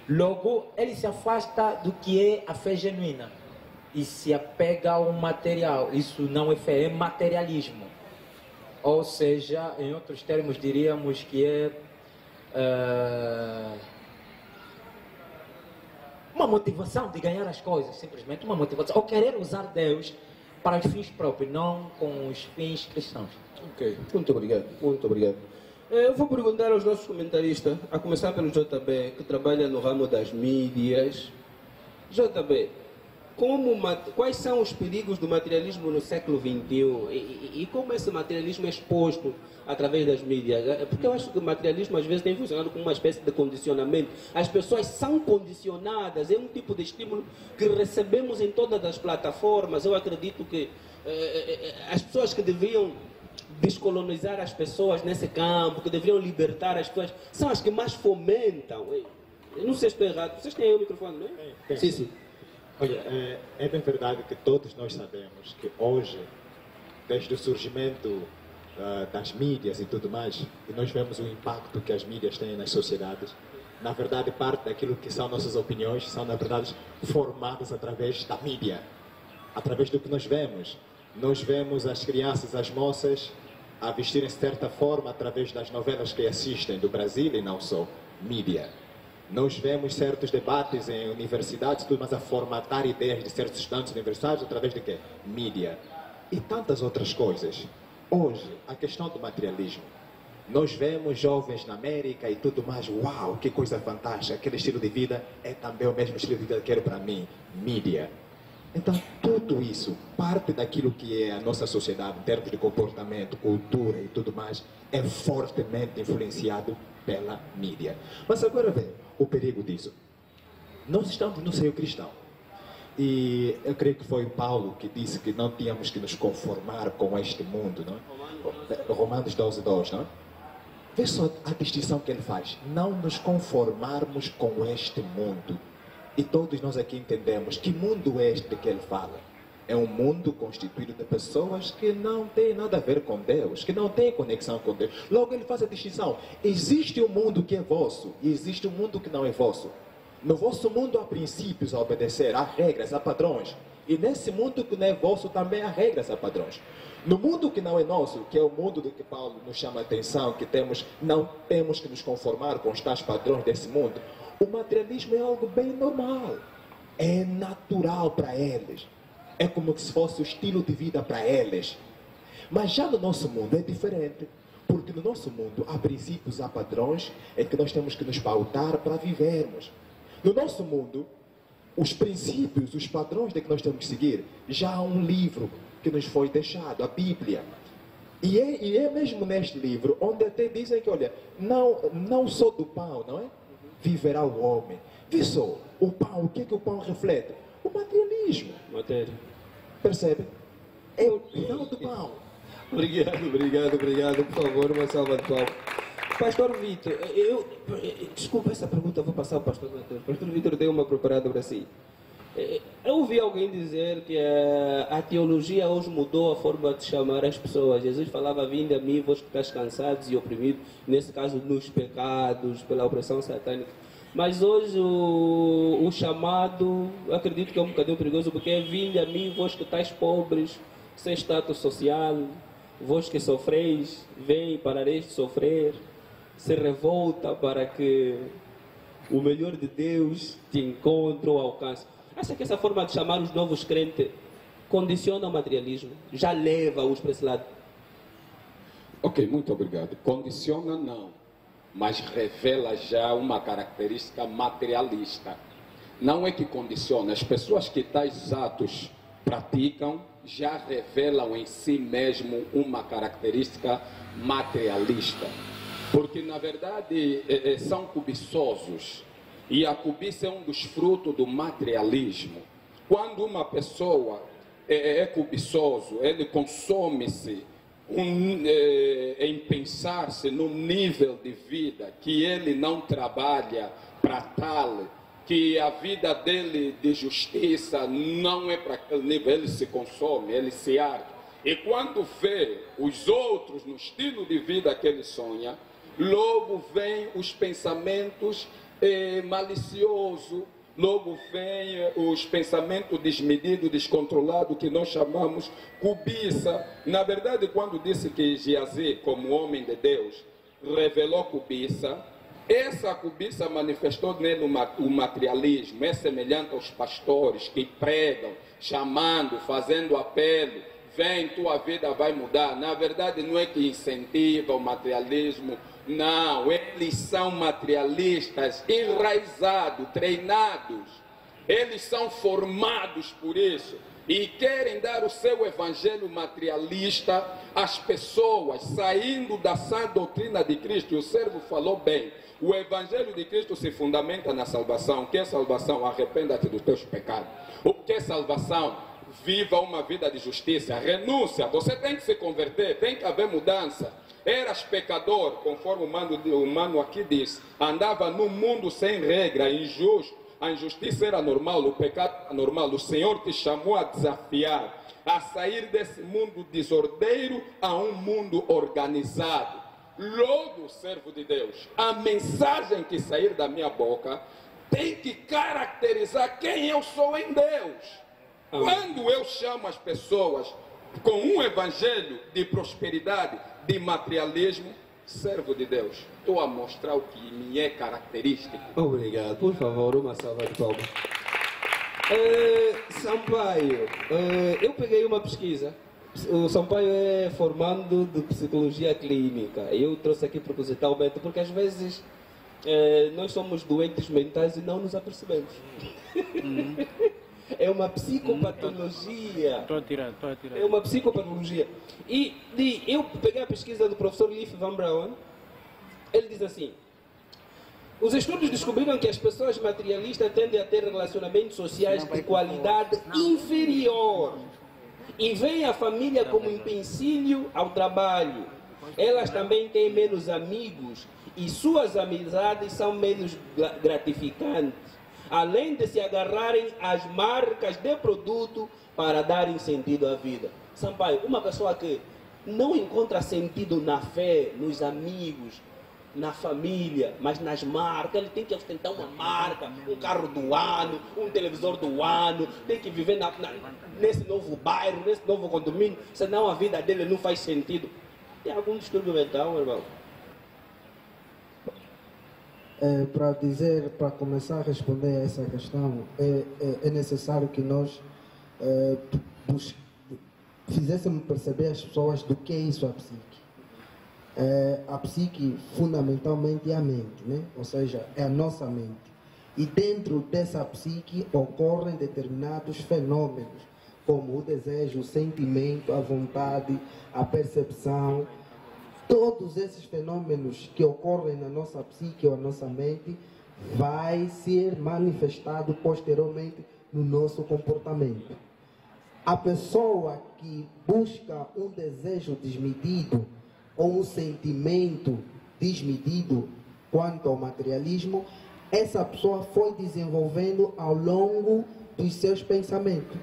Logo, ele se afasta do que é a fé genuína e se apega ao material. Isso não é fé, é materialismo. Ou seja, em outros termos, diríamos que é uma motivação de ganhar as coisas, simplesmente uma motivação. Ou querer usar Deus para os fins próprios, não com os fins cristãos. Ok, muito obrigado, muito obrigado. Eu vou perguntar aos nossos comentaristas, a começar pelo JB, que trabalha no ramo das mídias. JB, quais são os perigos do materialismo no século XXI e como esse materialismo é exposto através das mídias? Porque eu acho que o materialismo às vezes tem funcionado como uma espécie de condicionamento. As pessoas são condicionadas, é um tipo de estímulo que recebemos em todas as plataformas. Eu acredito que as pessoas que deviam descolonizar as pessoas nesse campo, que deveriam libertar as pessoas, são as que mais fomentam. Eu não sei se estou errado. Vocês têm aí o microfone, não é? Sim, sim. Olha, é bem verdade que todos nós sabemos que hoje, desde o surgimento das mídias e tudo mais, e nós vemos o impacto que as mídias têm nas sociedades, na verdade parte daquilo que são nossas opiniões são na verdade formadas através da mídia, através do que nós vemos. Nós vemos as crianças, as moças, a vestirem de certa forma através das novelas que assistem do Brasil e não só, mídia. Nós vemos certos debates em universidades, tudo mais a formatar ideias de certos estudantes universitários através de quê? Mídia. E tantas outras coisas. Hoje, a questão do materialismo. Nós vemos jovens na América e tudo mais, uau, que coisa fantástica, aquele estilo de vida é também o mesmo estilo de vida que eu quero para mim, mídia. Então, tudo isso, parte daquilo que é a nossa sociedade, em termos de comportamento, cultura e tudo mais, é fortemente influenciado pela mídia. Mas agora vem o perigo disso. Nós estamos no seio cristão. E eu creio que foi Paulo que disse que não tínhamos que nos conformar com este mundo, não é? Romanos 12:2, não é? Vê só a distinção que ele faz. Não nos conformarmos com este mundo. E todos nós aqui entendemos que mundo é este de que ele fala. É um mundo constituído de pessoas que não têm nada a ver com Deus, que não têm conexão com Deus. Logo ele faz a distinção. Existe um mundo que é vosso e existe um mundo que não é vosso. No vosso mundo há princípios a obedecer, há regras, há padrões. E nesse mundo que não é vosso também há regras, há padrões. No mundo que não é nosso, que é o mundo do que Paulo nos chama a atenção, que não temos que nos conformar com os tais padrões desse mundo, o materialismo é algo bem normal. É natural para eles. É como se fosse o estilo de vida para eles. Mas já no nosso mundo é diferente. Porque no nosso mundo há princípios, há padrões em que nós temos que nos pautar para vivermos. No nosso mundo, os princípios, os padrões de que nós temos que seguir, já há um livro que nos foi deixado, a Bíblia. E é mesmo neste livro onde até dizem que, olha, não só do pão, não é? Viverá o homem. Vê só, o pão, o que é que o pão reflete? O materialismo. Matéria. Percebe? É o final do pão. Obrigado. Por favor, uma salva de palmas. Pastor Vitor, desculpa essa pergunta, vou passar ao pastor Vitor. Pastor Vitor tem uma preparada para si. Eu ouvi alguém dizer que a teologia hoje mudou a forma de chamar as pessoas. Jesus falava, vinde a mim, vós que estáis cansados e oprimidos, nesse caso nos pecados, pela opressão satânica. Mas hoje o chamado, acredito que é um bocadinho perigoso, porque é vinde a mim, vós que estáis pobres, sem status social, vós que sofreis, vem e parareis de sofrer, se revolta para que o melhor de Deus te encontre ou alcance. Acha que essa forma de chamar os novos crentes condiciona o materialismo? Já leva-os para esse lado? Ok, muito obrigado. Condiciona não, mas revela já uma característica materialista. Não é que condiciona, as pessoas que tais atos praticam já revelam em si mesmo uma característica materialista. Porque, na verdade, são cobiçosos. E a cobiça é um dos frutos do materialismo. Quando uma pessoa é cobiçoso, ele consome-se em pensar-se num nível de vida que ele não trabalha para tal, que a vida dele de justiça não é para aquele nível, ele se consome, ele se arde. E quando vê os outros no estilo de vida que ele sonha, logo vem os pensamentos maliciosos, logo vem os pensamentos desmedidos, descontrolados, que nós chamamos cobiça. Na verdade, quando disse que Geazi, como homem de Deus, revelou cobiça, essa cobiça manifestou nele o materialismo. É semelhante aos pastores que pregam, chamando, fazendo apelo: vem, tua vida vai mudar. Na verdade, não é que incentiva o materialismo. Não, eles são materialistas, enraizados, treinados. Eles são formados por isso. E querem dar o seu evangelho materialista às pessoas, saindo da sã doutrina de Cristo. E o servo falou bem. O evangelho de Cristo se fundamenta na salvação. O que é salvação? Arrependa-te dos teus pecados. O que é salvação? Viva uma vida de justiça. Renúncia. Você tem que se converter, tem que haver mudança. Eras pecador, conforme o mano aqui diz, andava num mundo sem regra, injusto, a injustiça era normal, o pecado era normal. O Senhor te chamou a desafiar, a sair desse mundo desordeiro a um mundo organizado. Logo, servo de Deus, a mensagem que sair da minha boca tem que caracterizar quem eu sou em Deus. Quando eu chamo as pessoas com um evangelho de prosperidade, de materialismo, servo de Deus, estou a mostrar o que me é característico. Obrigado. Por favor, uma salva de palmas. Sampaio, eu peguei uma pesquisa. O Sampaio é formando de psicologia clínica. Eu trouxe aqui propositalmente porque às vezes nós somos doentes mentais e não nos apercebemos. É uma psicopatologia. Estou a tirar. É uma psicopatologia. E eu peguei a pesquisa do professor Leif Van Braun. Ele diz assim: os estudos descobriram que as pessoas materialistas tendem a ter relacionamentos sociais de qualidade inferior e veem a família como um empecilho ao trabalho. Elas também têm menos amigos e suas amizades são menos gratificantes, além de se agarrarem às marcas de produto para darem sentido à vida. Sampaio, uma pessoa que não encontra sentido na fé, nos amigos, na família, mas nas marcas, ele tem que ostentar uma marca, um carro do ano, um televisor do ano, tem que viver nesse novo bairro, nesse novo condomínio, senão a vida dele não faz sentido. Tem algum distúrbio mental, meu irmão? Para começar a responder a essa questão, é necessário que nós fizéssemos perceber as pessoas do que é isso a psique. A psique fundamentalmente é a mente, né? Ou seja, é a nossa mente. E dentro dessa psique ocorrem determinados fenômenos, como o desejo, o sentimento, a vontade, a percepção. Todos esses fenômenos que ocorrem na nossa psique ou na nossa mente vai ser manifestado posteriormente no nosso comportamento. A pessoa que busca um desejo desmedido ou um sentimento desmedido quanto ao materialismo, essa pessoa foi desenvolvendo ao longo dos seus pensamentos.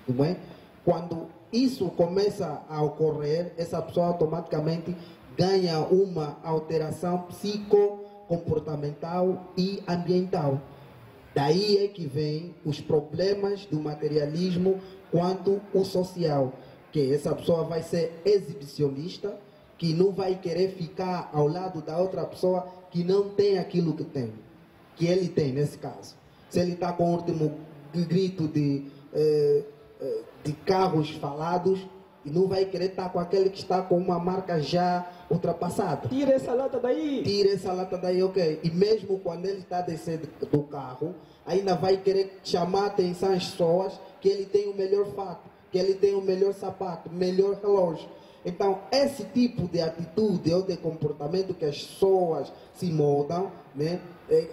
Não é? Quando isso começa a ocorrer, essa pessoa automaticamente ganha uma alteração psicocomportamental e ambiental. Daí é que vem os problemas do materialismo quanto o social, que essa pessoa vai ser exibicionista, que não vai querer ficar ao lado da outra pessoa que não tem aquilo que tem, que ele tem nesse caso. Se ele está com o último grito de carros falados, e não vai querer estar com aquele que está com uma marca já ultrapassada. Tira essa lata daí. Tira essa lata daí, ok. E mesmo quando ele está descendo do carro, ainda vai querer chamar a atenção às pessoas que ele tem o melhor fato, que ele tem o melhor sapato, melhor relógio. Então, esse tipo de atitude ou de comportamento que as pessoas se moldam, né,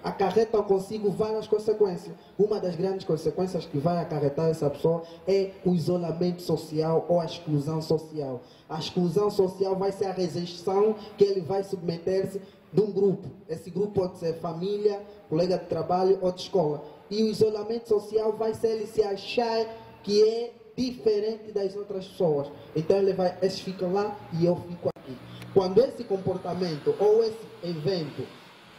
acarretam consigo várias consequências. Uma das grandes consequências que vai acarretar essa pessoa é o isolamento social ou a exclusão social. A exclusão social vai ser a rejeição que ele vai submeter-se de um grupo. Esse grupo pode ser família, colega de trabalho ou de escola. E o isolamento social vai ser ele se achar que é diferente das outras pessoas. Então ele vai, esses ficam lá e eu fico aqui. Quando esse comportamento ou esse evento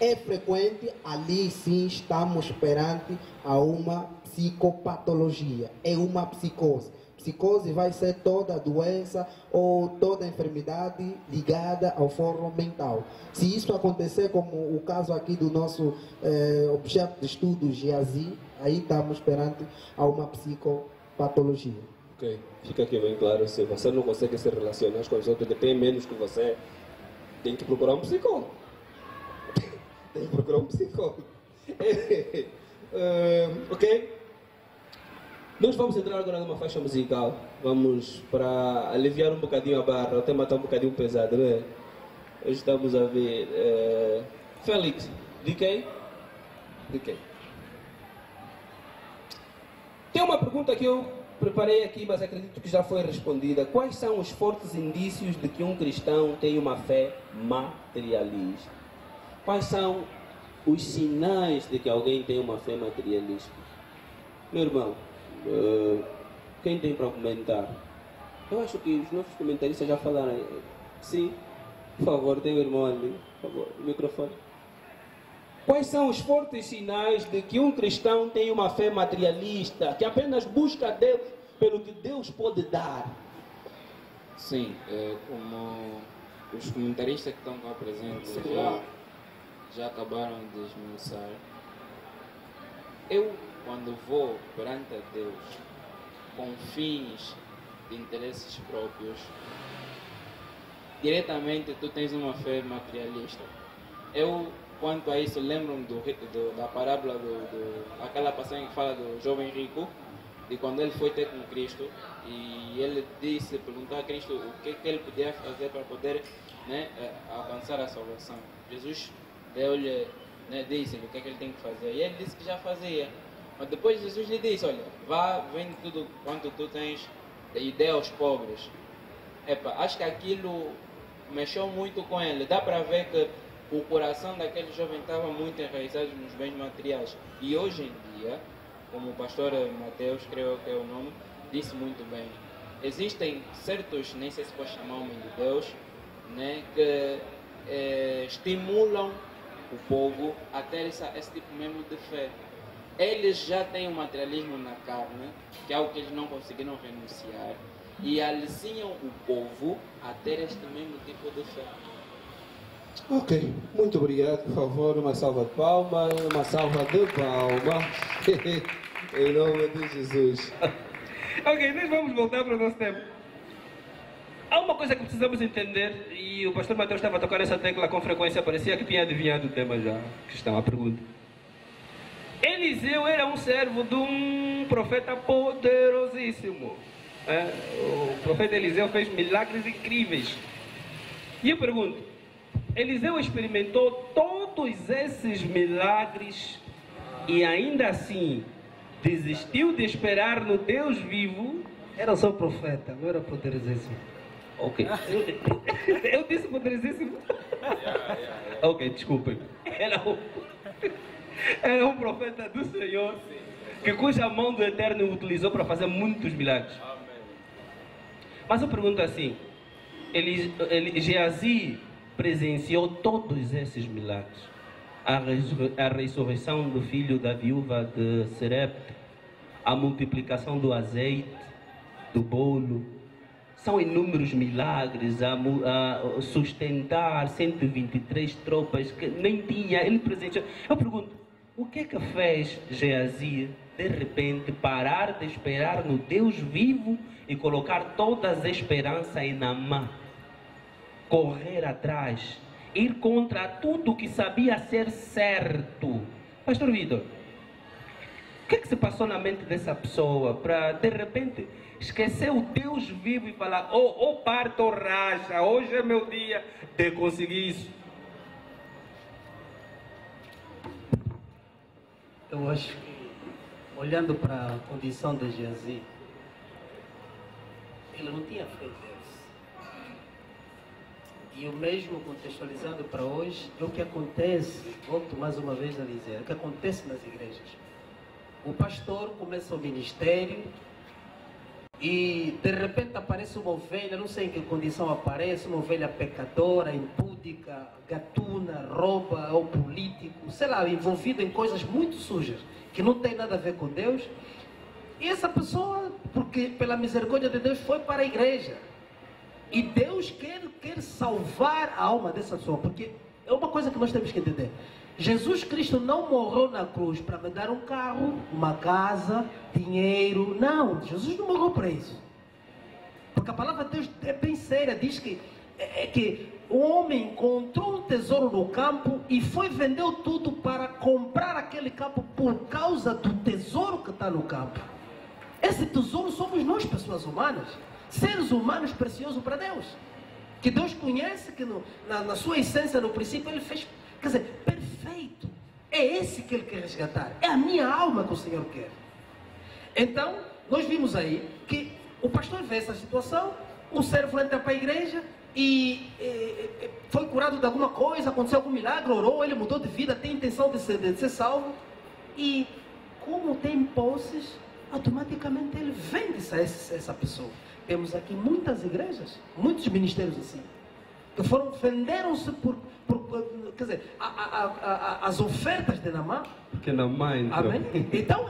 é frequente, ali sim estamos perante a uma psicopatologia, é uma psicose. Psicose vai ser toda doença ou toda enfermidade ligada ao fórum mental. Se isso acontecer, como o caso aqui do nosso objeto de estudo, Geazi, aí estamos perante a uma psicopatologia. Ok, fica aqui bem claro, se você não consegue se relacionar com os outros que têm menos que você, tem que procurar um psicólogo. Tem que procurar um psicólogo. Ok? Nós vamos entrar agora numa faixa musical. Vamos para aliviar um bocadinho a barra. O tema está um bocadinho pesado, não é? Hoje estamos a ver Félix, DK? DK. Tem uma pergunta que eu preparei aqui, mas acredito que já foi respondida. Quais são os fortes indícios de que um cristão tem uma fé materialista? Quais são os sinais de que alguém tem uma fé materialista? Meu irmão, quem tem para comentar? Eu acho que os nossos comentaristas já falaram. Sim, por favor, tem o irmão ali, por favor, o microfone. Quais são os fortes sinais de que um cristão tem uma fé materialista, que apenas busca Deus pelo que Deus pode dar? Sim, como os comentaristas que estão cá presentes já acabaram de esmiuçar. Eu, quando vou perante a Deus com fins de interesses próprios, diretamente tu tens uma fé materialista. Eu, quanto a isso, lembro-me da parábola aquela passagem que fala do jovem rico, de quando ele foi ter com Cristo e ele perguntou a Cristo o que ele podia fazer para poder, né, alcançar a salvação. Jesus deu-lhe, né, disse-lhe o que ele tem que fazer e ele disse que já fazia. Mas depois Jesus lhe disse: olha, vá, vende tudo quanto tu tens e dê aos pobres. Epa, acho que aquilo mexeu muito com ele. Dá para ver que o coração daquele jovem estava muito enraizado nos bens materiais. E hoje em dia, como o pastor Mateus, creio que é o nome, disse muito bem, existem certos, nem sei se pode chamar homem de Deus, né, que estimulam o povo a ter esse tipo mesmo de fé. Eles já têm o materialismo na carne, que é algo que eles não conseguiram renunciar, e aliciam o povo a ter este mesmo tipo de fé. Ok, muito obrigado. Por favor, uma salva de palmas, uma salva de palmas. Em nome de Jesus. Ok, nós vamos voltar para o nosso tema. Há uma coisa que precisamos entender, e o pastor Mateus estava a tocar essa tecla com frequência, parecia que tinha adivinhado o tema já, que está a pergunta. Eliseu era um servo de um profeta poderosíssimo. O profeta Eliseu fez milagres incríveis. E eu pergunto, Eliseu experimentou todos esses milagres e ainda assim desistiu de esperar no Deus vivo? Era só profeta, não era poderosíssimo. Ok. Eu disse poderosíssimo? Ok, desculpem. Era um profeta do Senhor, que cuja mão do Eterno o utilizou para fazer muitos milagres. Mas eu pergunto assim, Geazi presenciou todos esses milagres. A ressurreição do filho da viúva de Serepta, a multiplicação do azeite, do bolo, são inúmeros milagres, a sustentar 123 tropas que nem tinha, ele presenciou. Eu pergunto, o que é que fez Geazi, de repente, parar de esperar no Deus vivo e colocar toda a esperança em Naamã? Correr atrás, ir contra tudo que sabia ser certo. Pastor Vitor, que é que se passou na mente dessa pessoa para, de repente, esquecer o Deus vivo e falar, oh parto ou racha, hoje é meu dia de conseguir isso? Eu acho que, olhando para a condição de Geazi, ele não tinha fé em Deus. E o mesmo contextualizando para hoje, é o que acontece, volto mais uma vez a dizer, é o que acontece nas igrejas. O pastor começa o ministério e de repente aparece uma ovelha, não sei em que condição aparece, uma ovelha pecadora, impúdica, gatuna, rouba, ou político, sei lá, envolvido em coisas muito sujas, que não tem nada a ver com Deus. E essa pessoa, porque pela misericórdia de Deus, foi para a igreja. E Deus quer salvar a alma dessa pessoa, porque é uma coisa que nós temos que entender. Jesus Cristo não morreu na cruz para me dar um carro, uma casa, dinheiro. Não, Jesus não morreu para isso. Porque a palavra de Deus é bem séria. Diz que o homem encontrou um tesouro no campo e vendeu tudo para comprar aquele campo por causa do tesouro que está no campo. Esse tesouro somos nós, pessoas humanas. Seres humanos preciosos para Deus. Que Deus conhece, que na sua essência, no princípio, Ele fez... Quer dizer, perfeito. É esse que Ele quer resgatar. É a minha alma que o Senhor quer. Então, nós vimos aí que o pastor vê essa situação, o servo entra para a igreja e foi curado de alguma coisa, aconteceu algum milagre, orou, ele mudou de vida, tem intenção de ser salvo. E como tem posses, automaticamente ele vende essa pessoa. Temos aqui muitas igrejas, muitos ministérios assim, que venderam-se por quer dizer, as ofertas de Naamã. Porque Naamã entrou. Amém? Então,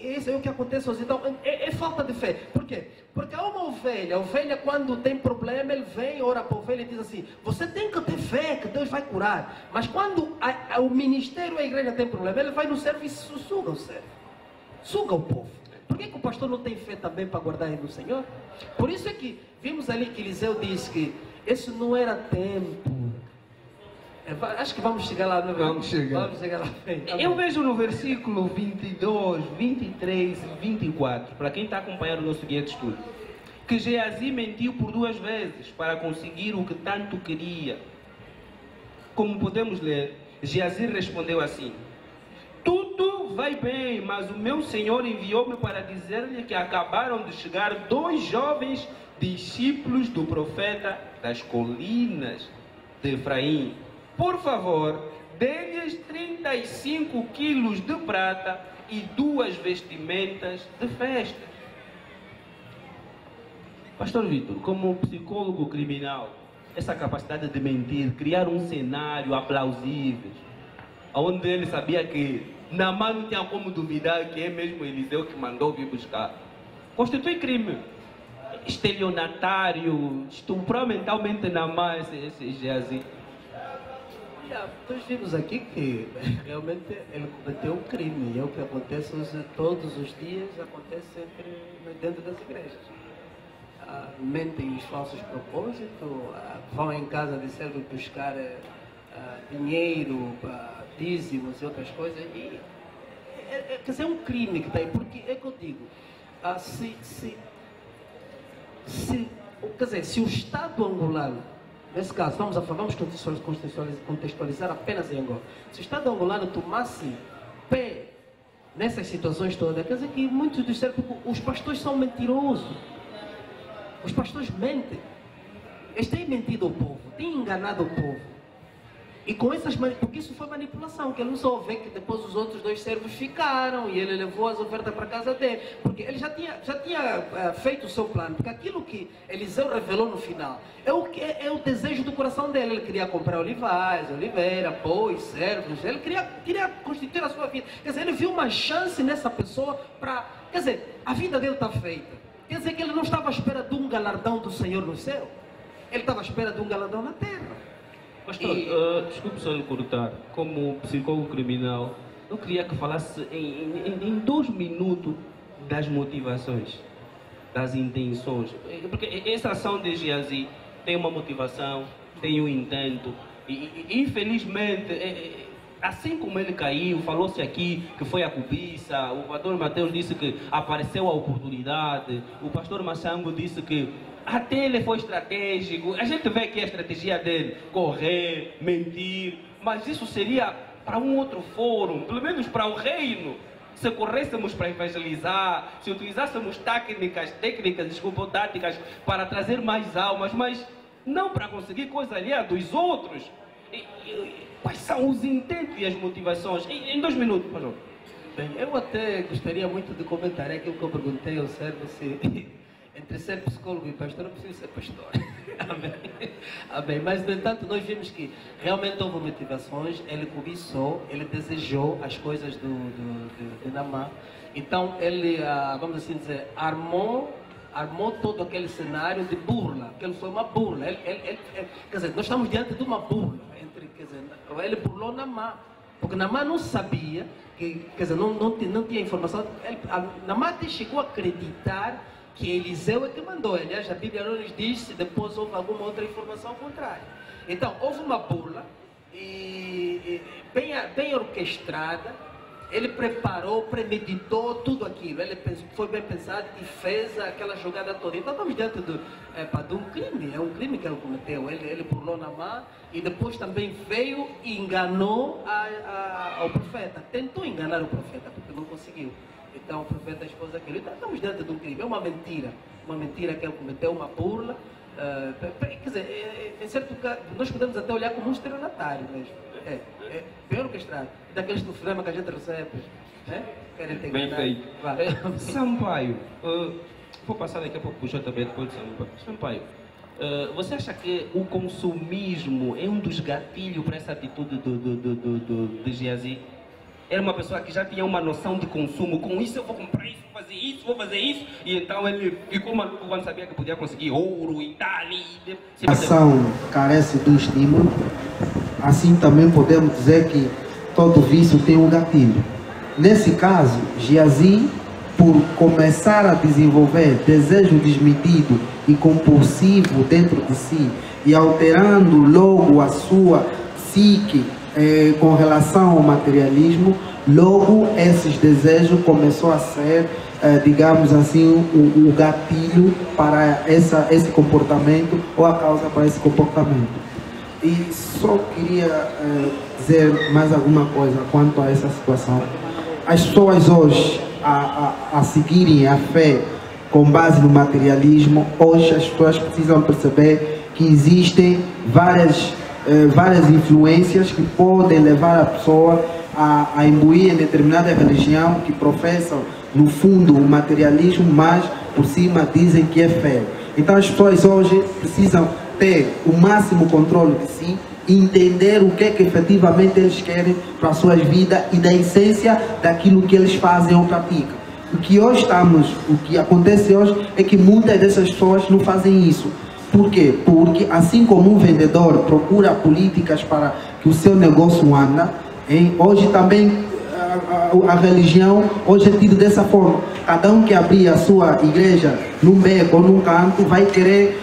isso é o que acontece hoje. Então, é falta de fé. Por quê? Porque há uma ovelha. A ovelha, quando tem problema, ele vem, ora para a ovelha e diz assim, você tem que ter fé que Deus vai curar. Mas quando o ministério, a igreja tem problema, ele vai no servo e suga o servo. Suga o povo. Por que o pastor não tem fé também para guardar ele no Senhor? Por isso é que vimos ali que Eliseu disse que isso não era tempo. Acho que vamos chegar lá. Vamos chegar lá. Eu vejo no versículo 22, 23 e 24, para quem está acompanhando o nosso guia de estudo, que Geazi mentiu por 2 vezes para conseguir o que tanto queria. Como podemos ler, Geazi respondeu assim, tudo vai bem, mas o meu Senhor enviou-me para dizer-lhe que acabaram de chegar 2 jovens discípulos do profeta das colinas de Efraim. Por favor, dê-lhes 35 quilos de prata e 2 vestimentas de festa. Pastor Vitor, como psicólogo criminal, essa capacidade de mentir, criar um cenário aplausível, onde ele sabia que Naamã não tinha como duvidar que é mesmo Eliseu que mandou vir buscar, constitui crime. Estelionatário, estuprou mentalmente Naamã, esse Geazi. Nós vimos aqui que realmente ele cometeu um crime. E é o que acontece hoje, todos os dias, acontece dentro das igrejas. Mentem os falsos propósitos, vão em casa de servo buscar dinheiro, dízimos e outras coisas. E, quer dizer, é um crime que tem, porque é que eu digo, se o Estado angolano, nesse caso, vamos contextualizar apenas em Angola. Se o Estado angolano tomasse pé nessas situações todas, quer dizer que muitos dos servos, os pastores são mentirosos. Os pastores mentem. Eles têm mentido ao povo, têm enganado o povo. E com essas porque isso foi manipulação, que ele não só vê que depois os outros 2 servos ficaram e ele levou as ofertas para casa dele, porque ele já tinha feito o seu plano, porque aquilo que Eliseu revelou no final é o desejo do coração dele. Ele queria comprar olivais, oliveira, bois, servos, ele queria constituir a sua vida. Quer dizer, ele viu uma chance nessa pessoa para, quer dizer, a vida dele está feita. Quer dizer que ele não estava à espera de um galardão do Senhor no céu, ele estava à espera de um galardão na terra. Pastor, desculpe só lhe cortar, como psicólogo criminal, eu queria que falasse em 2 minutos das motivações, das intenções, porque essa ação de Geazi tem uma motivação, tem um intento, e infelizmente assim como ele caiu, falou-se aqui que foi a cobiça, o pastor Mateus disse que apareceu a oportunidade, o pastor Machango disse que até ele foi estratégico. A gente vê que a estratégia dele, correr, mentir, mas isso seria para um outro fórum, pelo menos para o reino. Se corrêssemos para evangelizar, se utilizássemos táticas, táticas para trazer mais almas, mas não para conseguir coisa alheia dos outros. Quais são os intentos e as motivações? Em 2 minutos, por favor. Bem, eu até gostaria muito de comentar aquilo que eu perguntei ao servo se entre ser psicólogo e pastor eu preciso ser pastor. Amém. Amém. Mas, no entanto, nós vimos que realmente houve motivações, ele cobiçou, ele desejou as coisas de Naamã. Então, ele, vamos assim dizer, armou todo aquele cenário de burla. Aquilo foi uma burla. Quer dizer, nós estamos diante de uma burla. Quer dizer, ele burlou Naamã. Porque Naamã não sabia, quer dizer, não tinha informação. Naamã até chegou a acreditar que Eliseu é que mandou. Aliás, a Bíblia não nos diz se depois houve alguma outra informação contrária. Então, houve uma burla, bem orquestrada. Ele preparou, premeditou tudo aquilo. Ele foi bem pensado e fez aquela jogada toda. Então, estamos diante de um crime. É um crime que ele cometeu. Ele burlou Naamã e depois também veio e enganou ao profeta. Tentou enganar o profeta, porque não conseguiu. Então o profeta expôs aquilo. Então estamos diante de um crime, é uma mentira que ele cometeu, uma burla. Quer dizer, em certo caso, nós podemos até olhar como um estelionatário mesmo. É bem orquestrado. Daqueles telefonemas que a gente recebe. Querem ter bem feito. Sampaio, vou passar daqui a pouco para o JB depois de Sampaio. Você acha que o consumismo é um dos gatilhos para essa atitude de Geazi? Era uma pessoa que já tinha uma noção de consumo. Com isso eu vou comprar isso, vou fazer isso. E então ele ficou maluco quando sabia que podia conseguir ouro e tal. A ação carece do estímulo. Assim também podemos dizer que todo vício tem um gatilho. Nesse caso, Geazi, por começar a desenvolver desejo desmedido e compulsivo dentro de si e alterando logo a sua psique com relação ao materialismo, logo esses desejos começou a ser, digamos assim, o gatilho para esse comportamento ou a causa para esse comportamento. E só queria dizer mais alguma coisa quanto a essa situação. As pessoas hoje, a seguirem a fé com base no materialismo, hoje as pessoas precisam perceber que existem várias influências que podem levar a pessoa a imbuir em determinada religião que professam no fundo o materialismo, mas por cima dizem que é fé. Então as pessoas hoje precisam ter o máximo controle de si, entender o que é que efetivamente eles querem para as suas vidas e da essência daquilo que eles fazem ou praticam. O que acontece hoje é que muitas dessas pessoas não fazem isso. Por quê? Porque assim como um vendedor procura políticas para que o seu negócio ande, hoje também a religião hoje é tida dessa forma. Cada um que abrir a sua igreja num beco ou num canto vai querer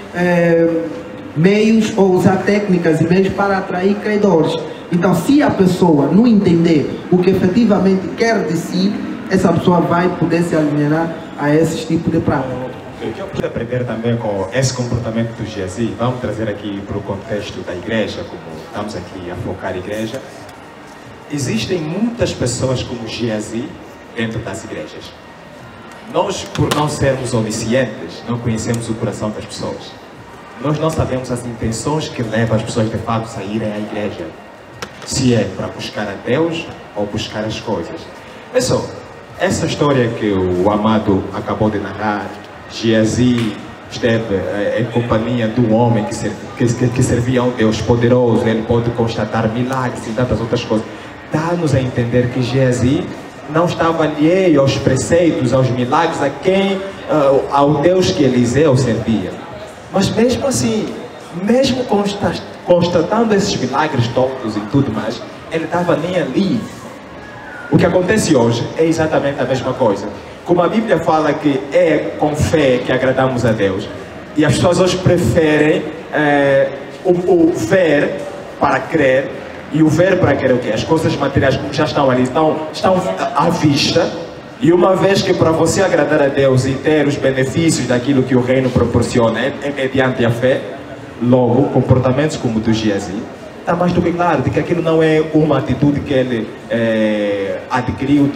meios ou usar técnicas e meios para atrair credores. Então, se a pessoa não entender o que efetivamente quer de si, essa pessoa vai poder se alinear a esses tipos de práticas. O que eu pude aprender também com esse comportamento do Geazi, vamos trazer aqui para o contexto da igreja, como estamos aqui a focar a igreja. Existem muitas pessoas como Geazi dentro das igrejas. Nós, por não sermos oniscientes, não conhecemos o coração das pessoas. Nós não sabemos as intenções que levam as pessoas de fato a saírem à igreja. Se é para buscar a Deus ou buscar as coisas. Pessoal, essa história que o Amado acabou de narrar, Geazi esteve em companhia de um homem que servia a um Deus poderoso, ele pode constatar milagres e tantas outras coisas. Dá-nos a entender que Geazi não estava alheio aos preceitos, aos milagres, ao Deus que Eliseu servia. Mas mesmo assim, mesmo constatando esses milagres todos e tudo mais, ele estava nem ali. O que acontece hoje é exatamente a mesma coisa. Como a Bíblia fala que é com fé que agradamos a Deus, e as pessoas hoje preferem o ver para crer E o ver para querer o quê? As coisas materiais, como já estão ali, estão à vista. E uma vez que para você agradar a Deus e ter os benefícios daquilo que o reino proporciona é mediante a fé, logo, comportamentos como o do Geazi, está mais do que claro de que aquilo não é uma atitude que ele adquiriu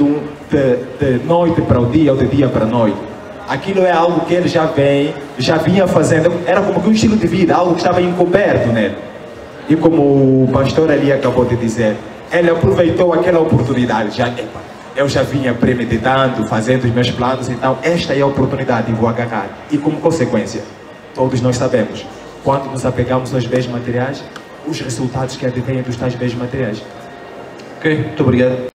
de noite para o dia ou de dia para a noite. Aquilo é algo que ele já vinha fazendo, era como que um estilo de vida, algo que estava encoberto nele. E como o pastor ali acabou de dizer, ele aproveitou aquela oportunidade, eu já vinha premeditando, fazendo os meus planos, então esta é a oportunidade e vou agarrar. E como consequência, todos nós sabemos, quando nos apegamos aos bens materiais, os resultados que advêm dos tais bens materiais. Ok, muito obrigado.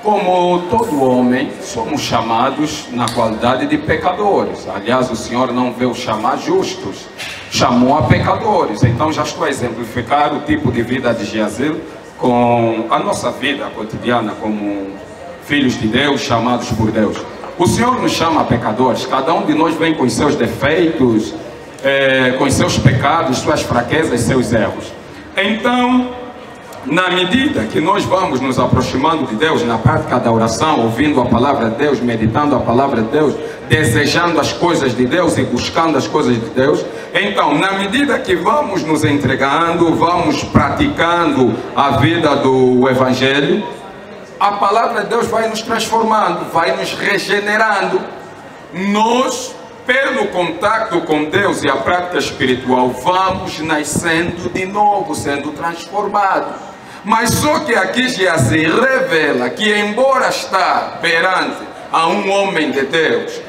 Como todo homem, somos chamados na qualidade de pecadores. Aliás, o Senhor não veio chamar justos, chamou a pecadores. Então já estou a exemplificar o tipo de vida de Geazi com a nossa vida cotidiana como filhos de Deus, chamados por Deus. O Senhor nos chama a pecadores. Cada um de nós vem com seus defeitos, com seus pecados, suas fraquezas, seus erros. Então, na medida que nós vamos nos aproximando de Deus na prática da oração, ouvindo a palavra de Deus, meditando a palavra de Deus, desejando as coisas de Deus e buscando as coisas de Deus, então, na medida que vamos nos entregando, vamos praticando a vida do Evangelho, a palavra de Deus vai nos transformando, vai nos regenerando. Nós, pelo contato com Deus e a prática espiritual, vamos nascendo de novo, sendo transformados. Mas só que aqui Geazi revela que, embora está perante a um homem de Deus,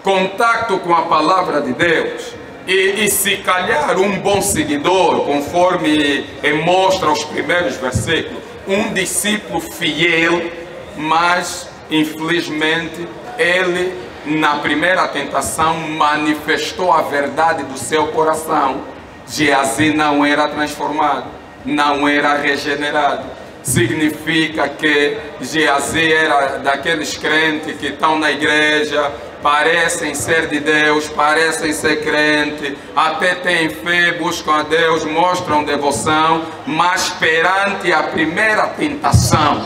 contato com a palavra de Deus, e se calhar um bom seguidor, conforme mostra os primeiros versículos, um discípulo fiel, mas infelizmente ele na primeira tentação manifestou a verdade do seu coração. Geazi não era transformado, não era regenerado. Significa que Geazi era daqueles crentes que estão na igreja, parecem ser de Deus, parecem ser crente, até têm fé, buscam a Deus, mostram devoção, mas perante a primeira tentação,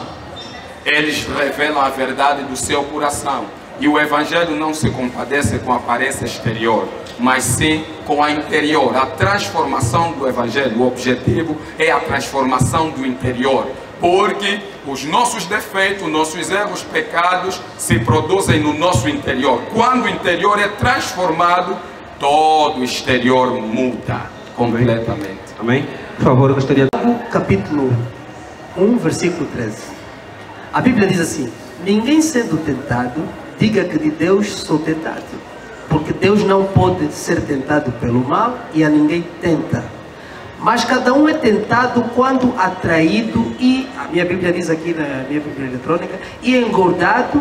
eles revelam a verdade do seu coração. E o Evangelho não se compadece com a aparência exterior, mas sim com a interior. A transformação do Evangelho, o objetivo é a transformação do interior. Porque os nossos defeitos, nossos erros, pecados se produzem no nosso interior. Quando o interior é transformado, todo o exterior muda completamente. Amém? Por favor, eu gostaria... Capítulo 1, versículo 13. A Bíblia diz assim: ninguém sendo tentado, diga que de Deus sou tentado. Porque Deus não pode ser tentado pelo mal e a ninguém tenta. Mas cada um é tentado quando atraído e, a minha Bíblia diz aqui na minha Bíblia eletrônica, e engordado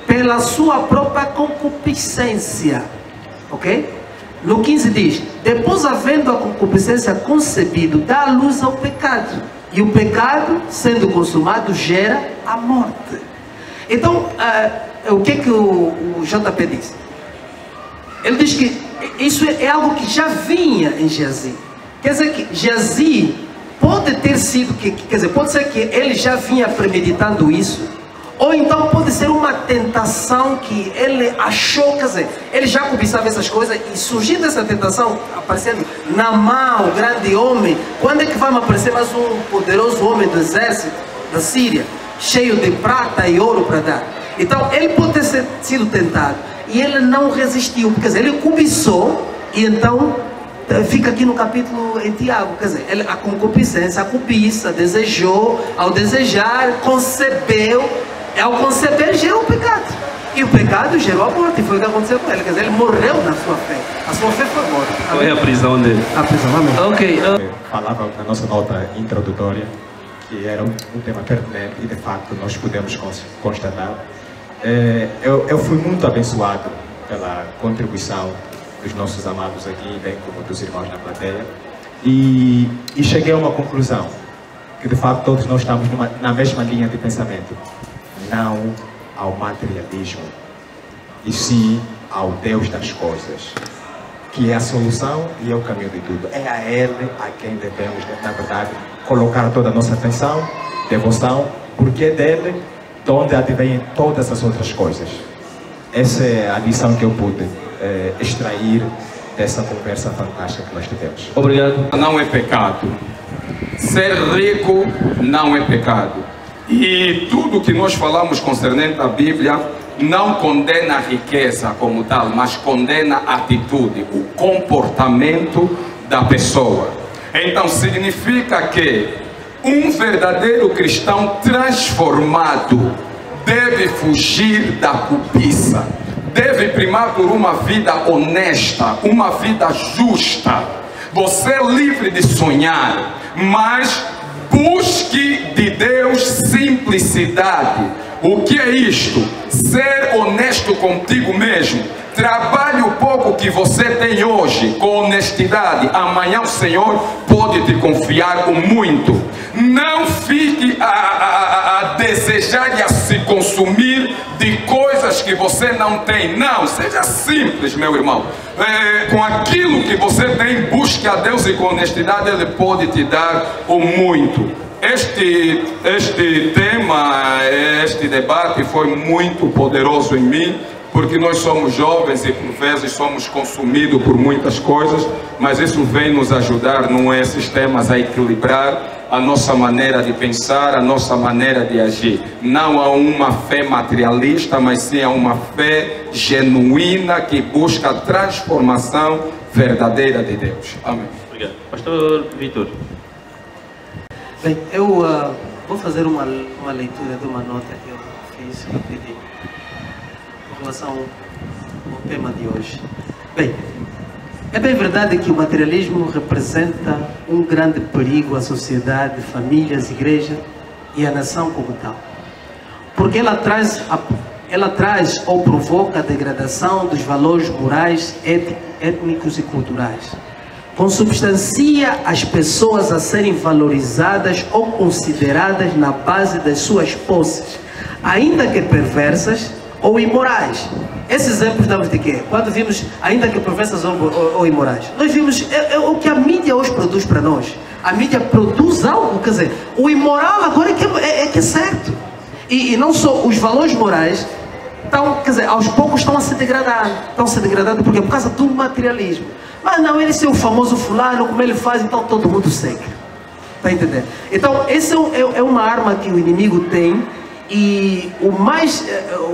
pela sua própria concupiscência. Ok? No 15 diz: depois, havendo a concupiscência concebido, dá a luz ao pecado. E o pecado, sendo consumado, gera a morte. Então, o que o JP diz? Ele diz que isso é algo que já vinha em Geazi. Quer dizer que Geazi pode ter sido, quer dizer, pode ser que ele já vinha premeditando isso, ou então pode ser uma tentação que ele achou, quer dizer, ele já cobiçava essas coisas e surgindo essa tentação, aparecendo Naamã, o grande homem. Quando é que vai aparecer mais um poderoso homem do exército da Síria, cheio de prata e ouro para dar? Então ele pode ter sido tentado e ele não resistiu, quer dizer, ele cobiçou. E então fica aqui no capítulo em Tiago, quer dizer, ele, a concupiscência, a cobiça, desejou, ao desejar, concebeu, ao conceber gerou o pecado, e o pecado gerou a morte, e foi o que aconteceu com ele, quer dizer, ele morreu na sua fé, a sua fé foi morta. Foi a prisão dele. A prisão, amém. Ok. Falava na nossa nota introdutória que era um tema pertinente e de facto nós podemos constatar. Eu fui muito abençoado pela contribuição dos nossos amados aqui, bem como dos irmãos na plateia, e cheguei a uma conclusão, que de facto todos nós estamos na mesma linha de pensamento, não ao materialismo, e sim ao Deus das coisas, que é a solução e é o caminho de tudo. É a Ele a quem devemos, na verdade, colocar toda a nossa atenção, devoção, porque é dele de onde advêm todas as outras coisas. Essa é a lição que eu pude extrair dessa conversa fantástica que nós tivemos. Obrigado. Não é pecado. Ser rico não é pecado. E tudo que nós falamos concernente à Bíblia não condena a riqueza como tal, mas condena a atitude, o comportamento da pessoa. Então significa que um verdadeiro cristão transformado deve fugir da cobiça, deve primar por uma vida honesta, uma vida justa. Você é livre de sonhar, mas busque de Deus simplicidade. O que é isto? Ser honesto contigo mesmo. Trabalhe o pouco que você tem hoje com honestidade. Amanhã o Senhor pode te confiar o muito. Não fique a desejar e a se consumir de coisas que você não tem. Não, seja simples, meu irmão. Com aquilo que você tem, busque a Deus e com honestidade Ele pode te dar o muito. Este tema, este debate foi muito poderoso em mim, porque nós somos jovens e por vezes somos consumidos por muitas coisas, mas isso vem nos ajudar nesses temas a equilibrar a nossa maneira de pensar, a nossa maneira de agir. Não a uma fé materialista, mas sim a uma fé genuína que busca a transformação verdadeira de Deus. Amém. Obrigado. Pastor Vitor. Bem, eu vou fazer uma leitura de uma nota que eu fiz rapidinho em relação ao tema de hoje. Bem, é bem verdade que o materialismo representa um grande perigo à sociedade, famílias, igreja e à nação como tal. Porque ela traz ou provoca a degradação dos valores morais, étnicos e culturais. Consubstancia as pessoas a serem valorizadas ou consideradas na base das suas posses, ainda que perversas ou imorais. Esses exemplos damos de quê? Quando vimos, ainda que perversas ou imorais, nós vimos o que a mídia hoje produz para nós. A mídia produz algo, quer dizer, o imoral agora é que é certo. E não só os valores morais, quer dizer, aos poucos estão a se degradar. Estão a se degradar por quê? Por causa do materialismo. Mas não, ele ser o famoso fulano, como ele faz, então todo mundo segue. Está entendendo? Então, essa é uma arma que o inimigo tem. E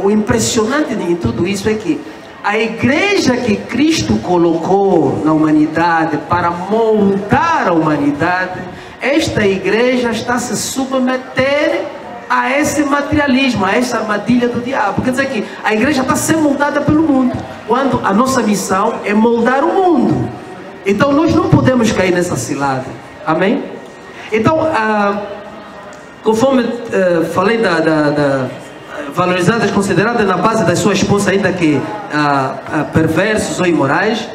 o impressionante em tudo isso é que a igreja que Cristo colocou na humanidade para moldar a humanidade, esta igreja está a se submeter a esse materialismo, a essa armadilha do diabo. Quer dizer que a igreja está sendo moldada pelo mundo, quando a nossa missão é moldar o mundo. Então nós não podemos cair nessa cilada. Amém? Então, conforme falei valorizadas, consideradas na base das suas esposas, ainda que perversos ou imorais,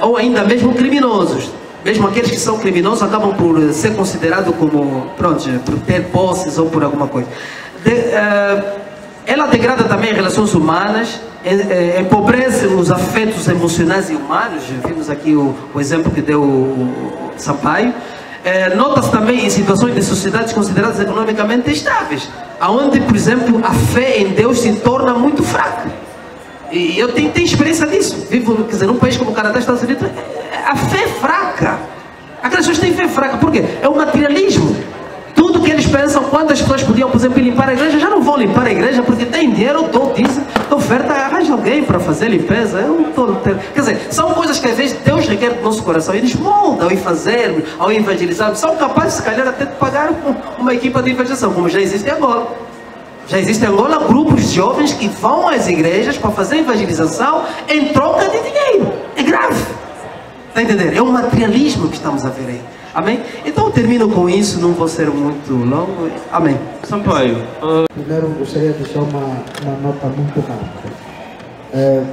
ou ainda mesmo criminosos. Mesmo aqueles que são criminosos acabam por ser considerados como, pronto, por ter posses ou por alguma coisa. Ela degrada também as relações humanas, empobrece os afetos emocionais e humanos. Vimos aqui o exemplo que deu o Sampaio. Nota-se também em situações de sociedades consideradas economicamente estáveis, onde, por exemplo, a fé em Deus se torna muito fraca. E eu tenho experiência disso. Vivo, quer dizer, num país como o Canadá, Estados Unidos, a fé é fraca. Aquelas pessoas têm fé fraca. Por quê? É o materialismo. Tudo que eles pensam, quando as pessoas podiam, por exemplo, limpar a igreja, já não vão limpar a igreja porque tem dinheiro, eu dou dízimo, oferta, arranja alguém para fazer limpeza. Eu não estou. Quer dizer, são coisas que às vezes Deus requer do nosso coração. Eles moldam ao fazermos, ao evangelizarmos. São capazes, se calhar, até de pagar uma equipa de evangelização, como já existe agora. Já existem agora grupos de jovens que vão às igrejas para fazer evangelização em troca de dinheiro. É grave. Está entendendo? É um materialismo que estamos a ver aí. Amém? Então eu termino com isso, não vou ser muito longo. Amém. Sampaio. Primeiro gostaria de deixar uma nota muito rápida.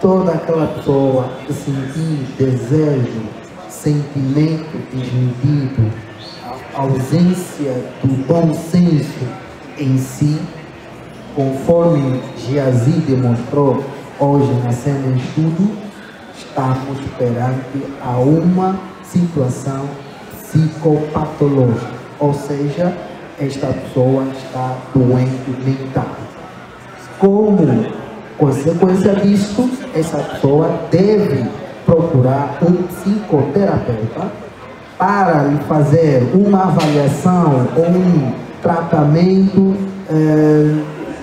Toda aquela pessoa que sentir desejo, sentimento desmedido, a ausência do bom senso em si, conforme Giazi demonstrou hoje na cena de estudo, estamos perante a uma situação psicopatológico, ou seja, esta pessoa está doente mental. Como consequência disso, essa pessoa deve procurar um psicoterapeuta para lhe fazer uma avaliação ou um tratamento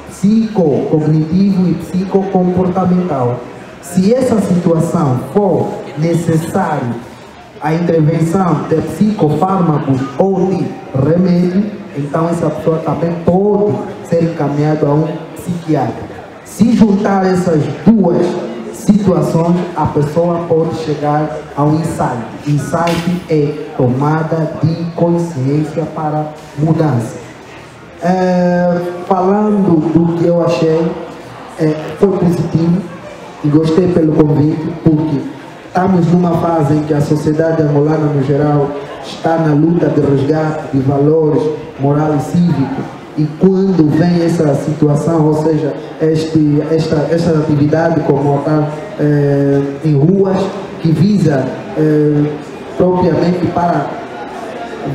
psicocognitivo e psicocomportamental. Se essa situação for necessário a intervenção de psicofármacos ou de remédio, então essa pessoa também pode ser encaminhada a um psiquiatra. Se juntar essas duas situações, a pessoa pode chegar a um insight. Insight é tomada de consciência para mudança. Falando do que eu achei, foi positivo e gostei pelo convite, porque estamos numa fase em que a sociedade angolana no geral está na luta de resgate de valores moral e cívico, e quando vem essa situação, ou seja, esta atividade como está em ruas, que visa propriamente para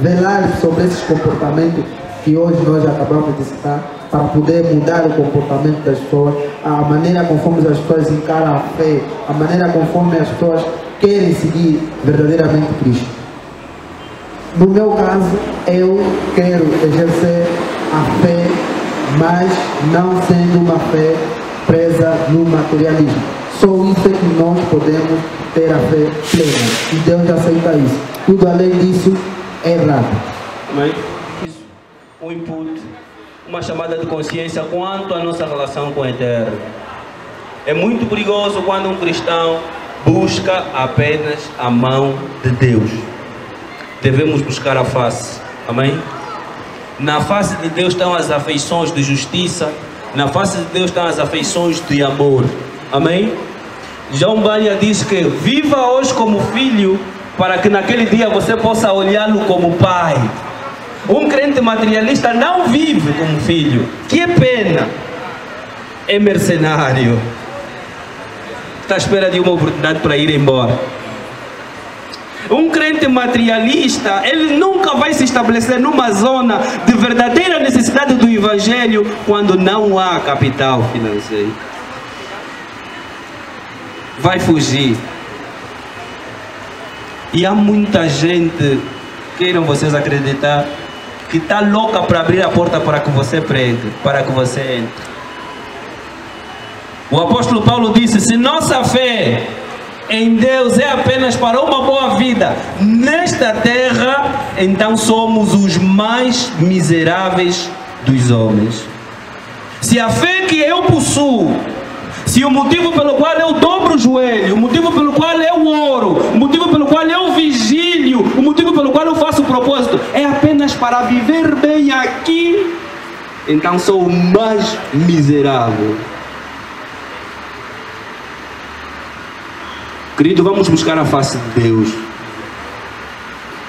velar sobre esses comportamentos que hoje nós acabamos de citar, para poder mudar o comportamento das pessoas, a maneira conforme as pessoas encaram a fé, a maneira conforme as pessoas querem seguir verdadeiramente Cristo. No meu caso, eu quero exercer a fé, mas não sendo uma fé presa no materialismo. Só isso é que nós podemos ter a fé plena, e Deus aceita isso. Tudo além disso é errado. Mas um input, uma chamada de consciência quanto à nossa relação com o Eterno. É muito perigoso quando um cristão busca apenas a mão de Deus. Devemos buscar a face. Amém? Na face de Deus estão as afeições de justiça. Na face de Deus estão as afeições de amor. Amém? João Banha diz que viva hoje como filho, para que naquele dia você possa olhá-lo como pai. Um crente materialista não vive como filho. Que pena! É mercenário. Está à espera de uma oportunidade para ir embora. Um crente materialista, ele nunca vai se estabelecer numa zona de verdadeira necessidade do Evangelho quando não há capital financeiro. Vai fugir. E há muita gente, queiram vocês acreditar, que está louca para abrir a porta para que você pregue, para que você entre. O apóstolo Paulo disse: se nossa fé em Deus é apenas para uma boa vida nesta terra, então somos os mais miseráveis dos homens. Se a fé que eu possuo, se o motivo pelo qual eu dobro o joelho, o motivo pelo qual eu oro, o motivo pelo qual eu vigilio, o motivo pelo qual eu faço o propósito é apenas para viver bem aqui, então sou o mais miserável. Querido, vamos buscar a face de Deus.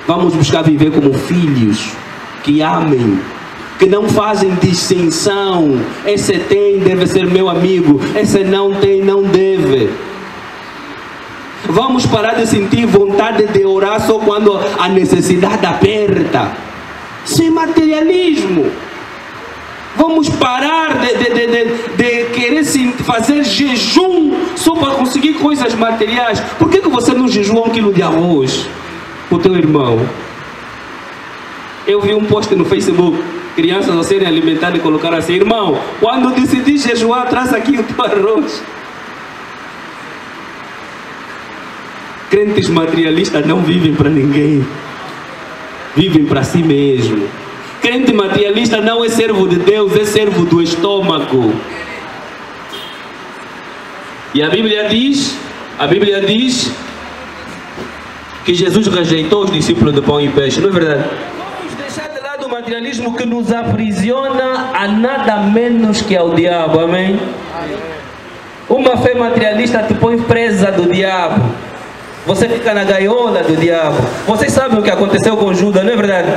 Vamos buscar viver como filhos que amem, que não fazem distinção. Esse tem, deve ser meu amigo. Esse não tem, não deve. Vamos parar de sentir vontade de orar só quando a necessidade aperta. Sem materialismo. Vamos parar de querer fazer jejum só para conseguir coisas materiais. Por que você não jejua 1 quilo de arroz com o teu irmão? Eu vi um post no Facebook, crianças a serem alimentadas e colocaram assim: irmão, quando decidir jejuar, traz aqui o teu arroz. Crentes materialistas não vivem para ninguém, vivem para si mesmo. Crente materialista não é servo de Deus, é servo do estômago. E a Bíblia diz que Jesus rejeitou os discípulos de pão e peixe, não é verdade? Vamos deixar de lado o materialismo que nos aprisiona a nada menos que ao diabo, amém? Uma fé materialista te põe presa do diabo. Você fica na gaiola do diabo. Vocês sabem o que aconteceu com Judas, não é verdade?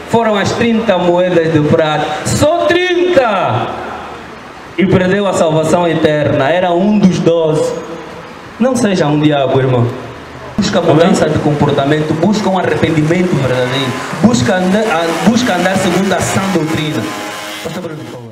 Foram as 30 moedas de prata. Só 30! E perdeu a salvação eterna. Era um dos 12. Não seja um diabo, irmão. busca mudança de comportamento, busca um arrependimento verdadeiro, busca andar segundo a sã doutrina. Pastor Bruno, por favor.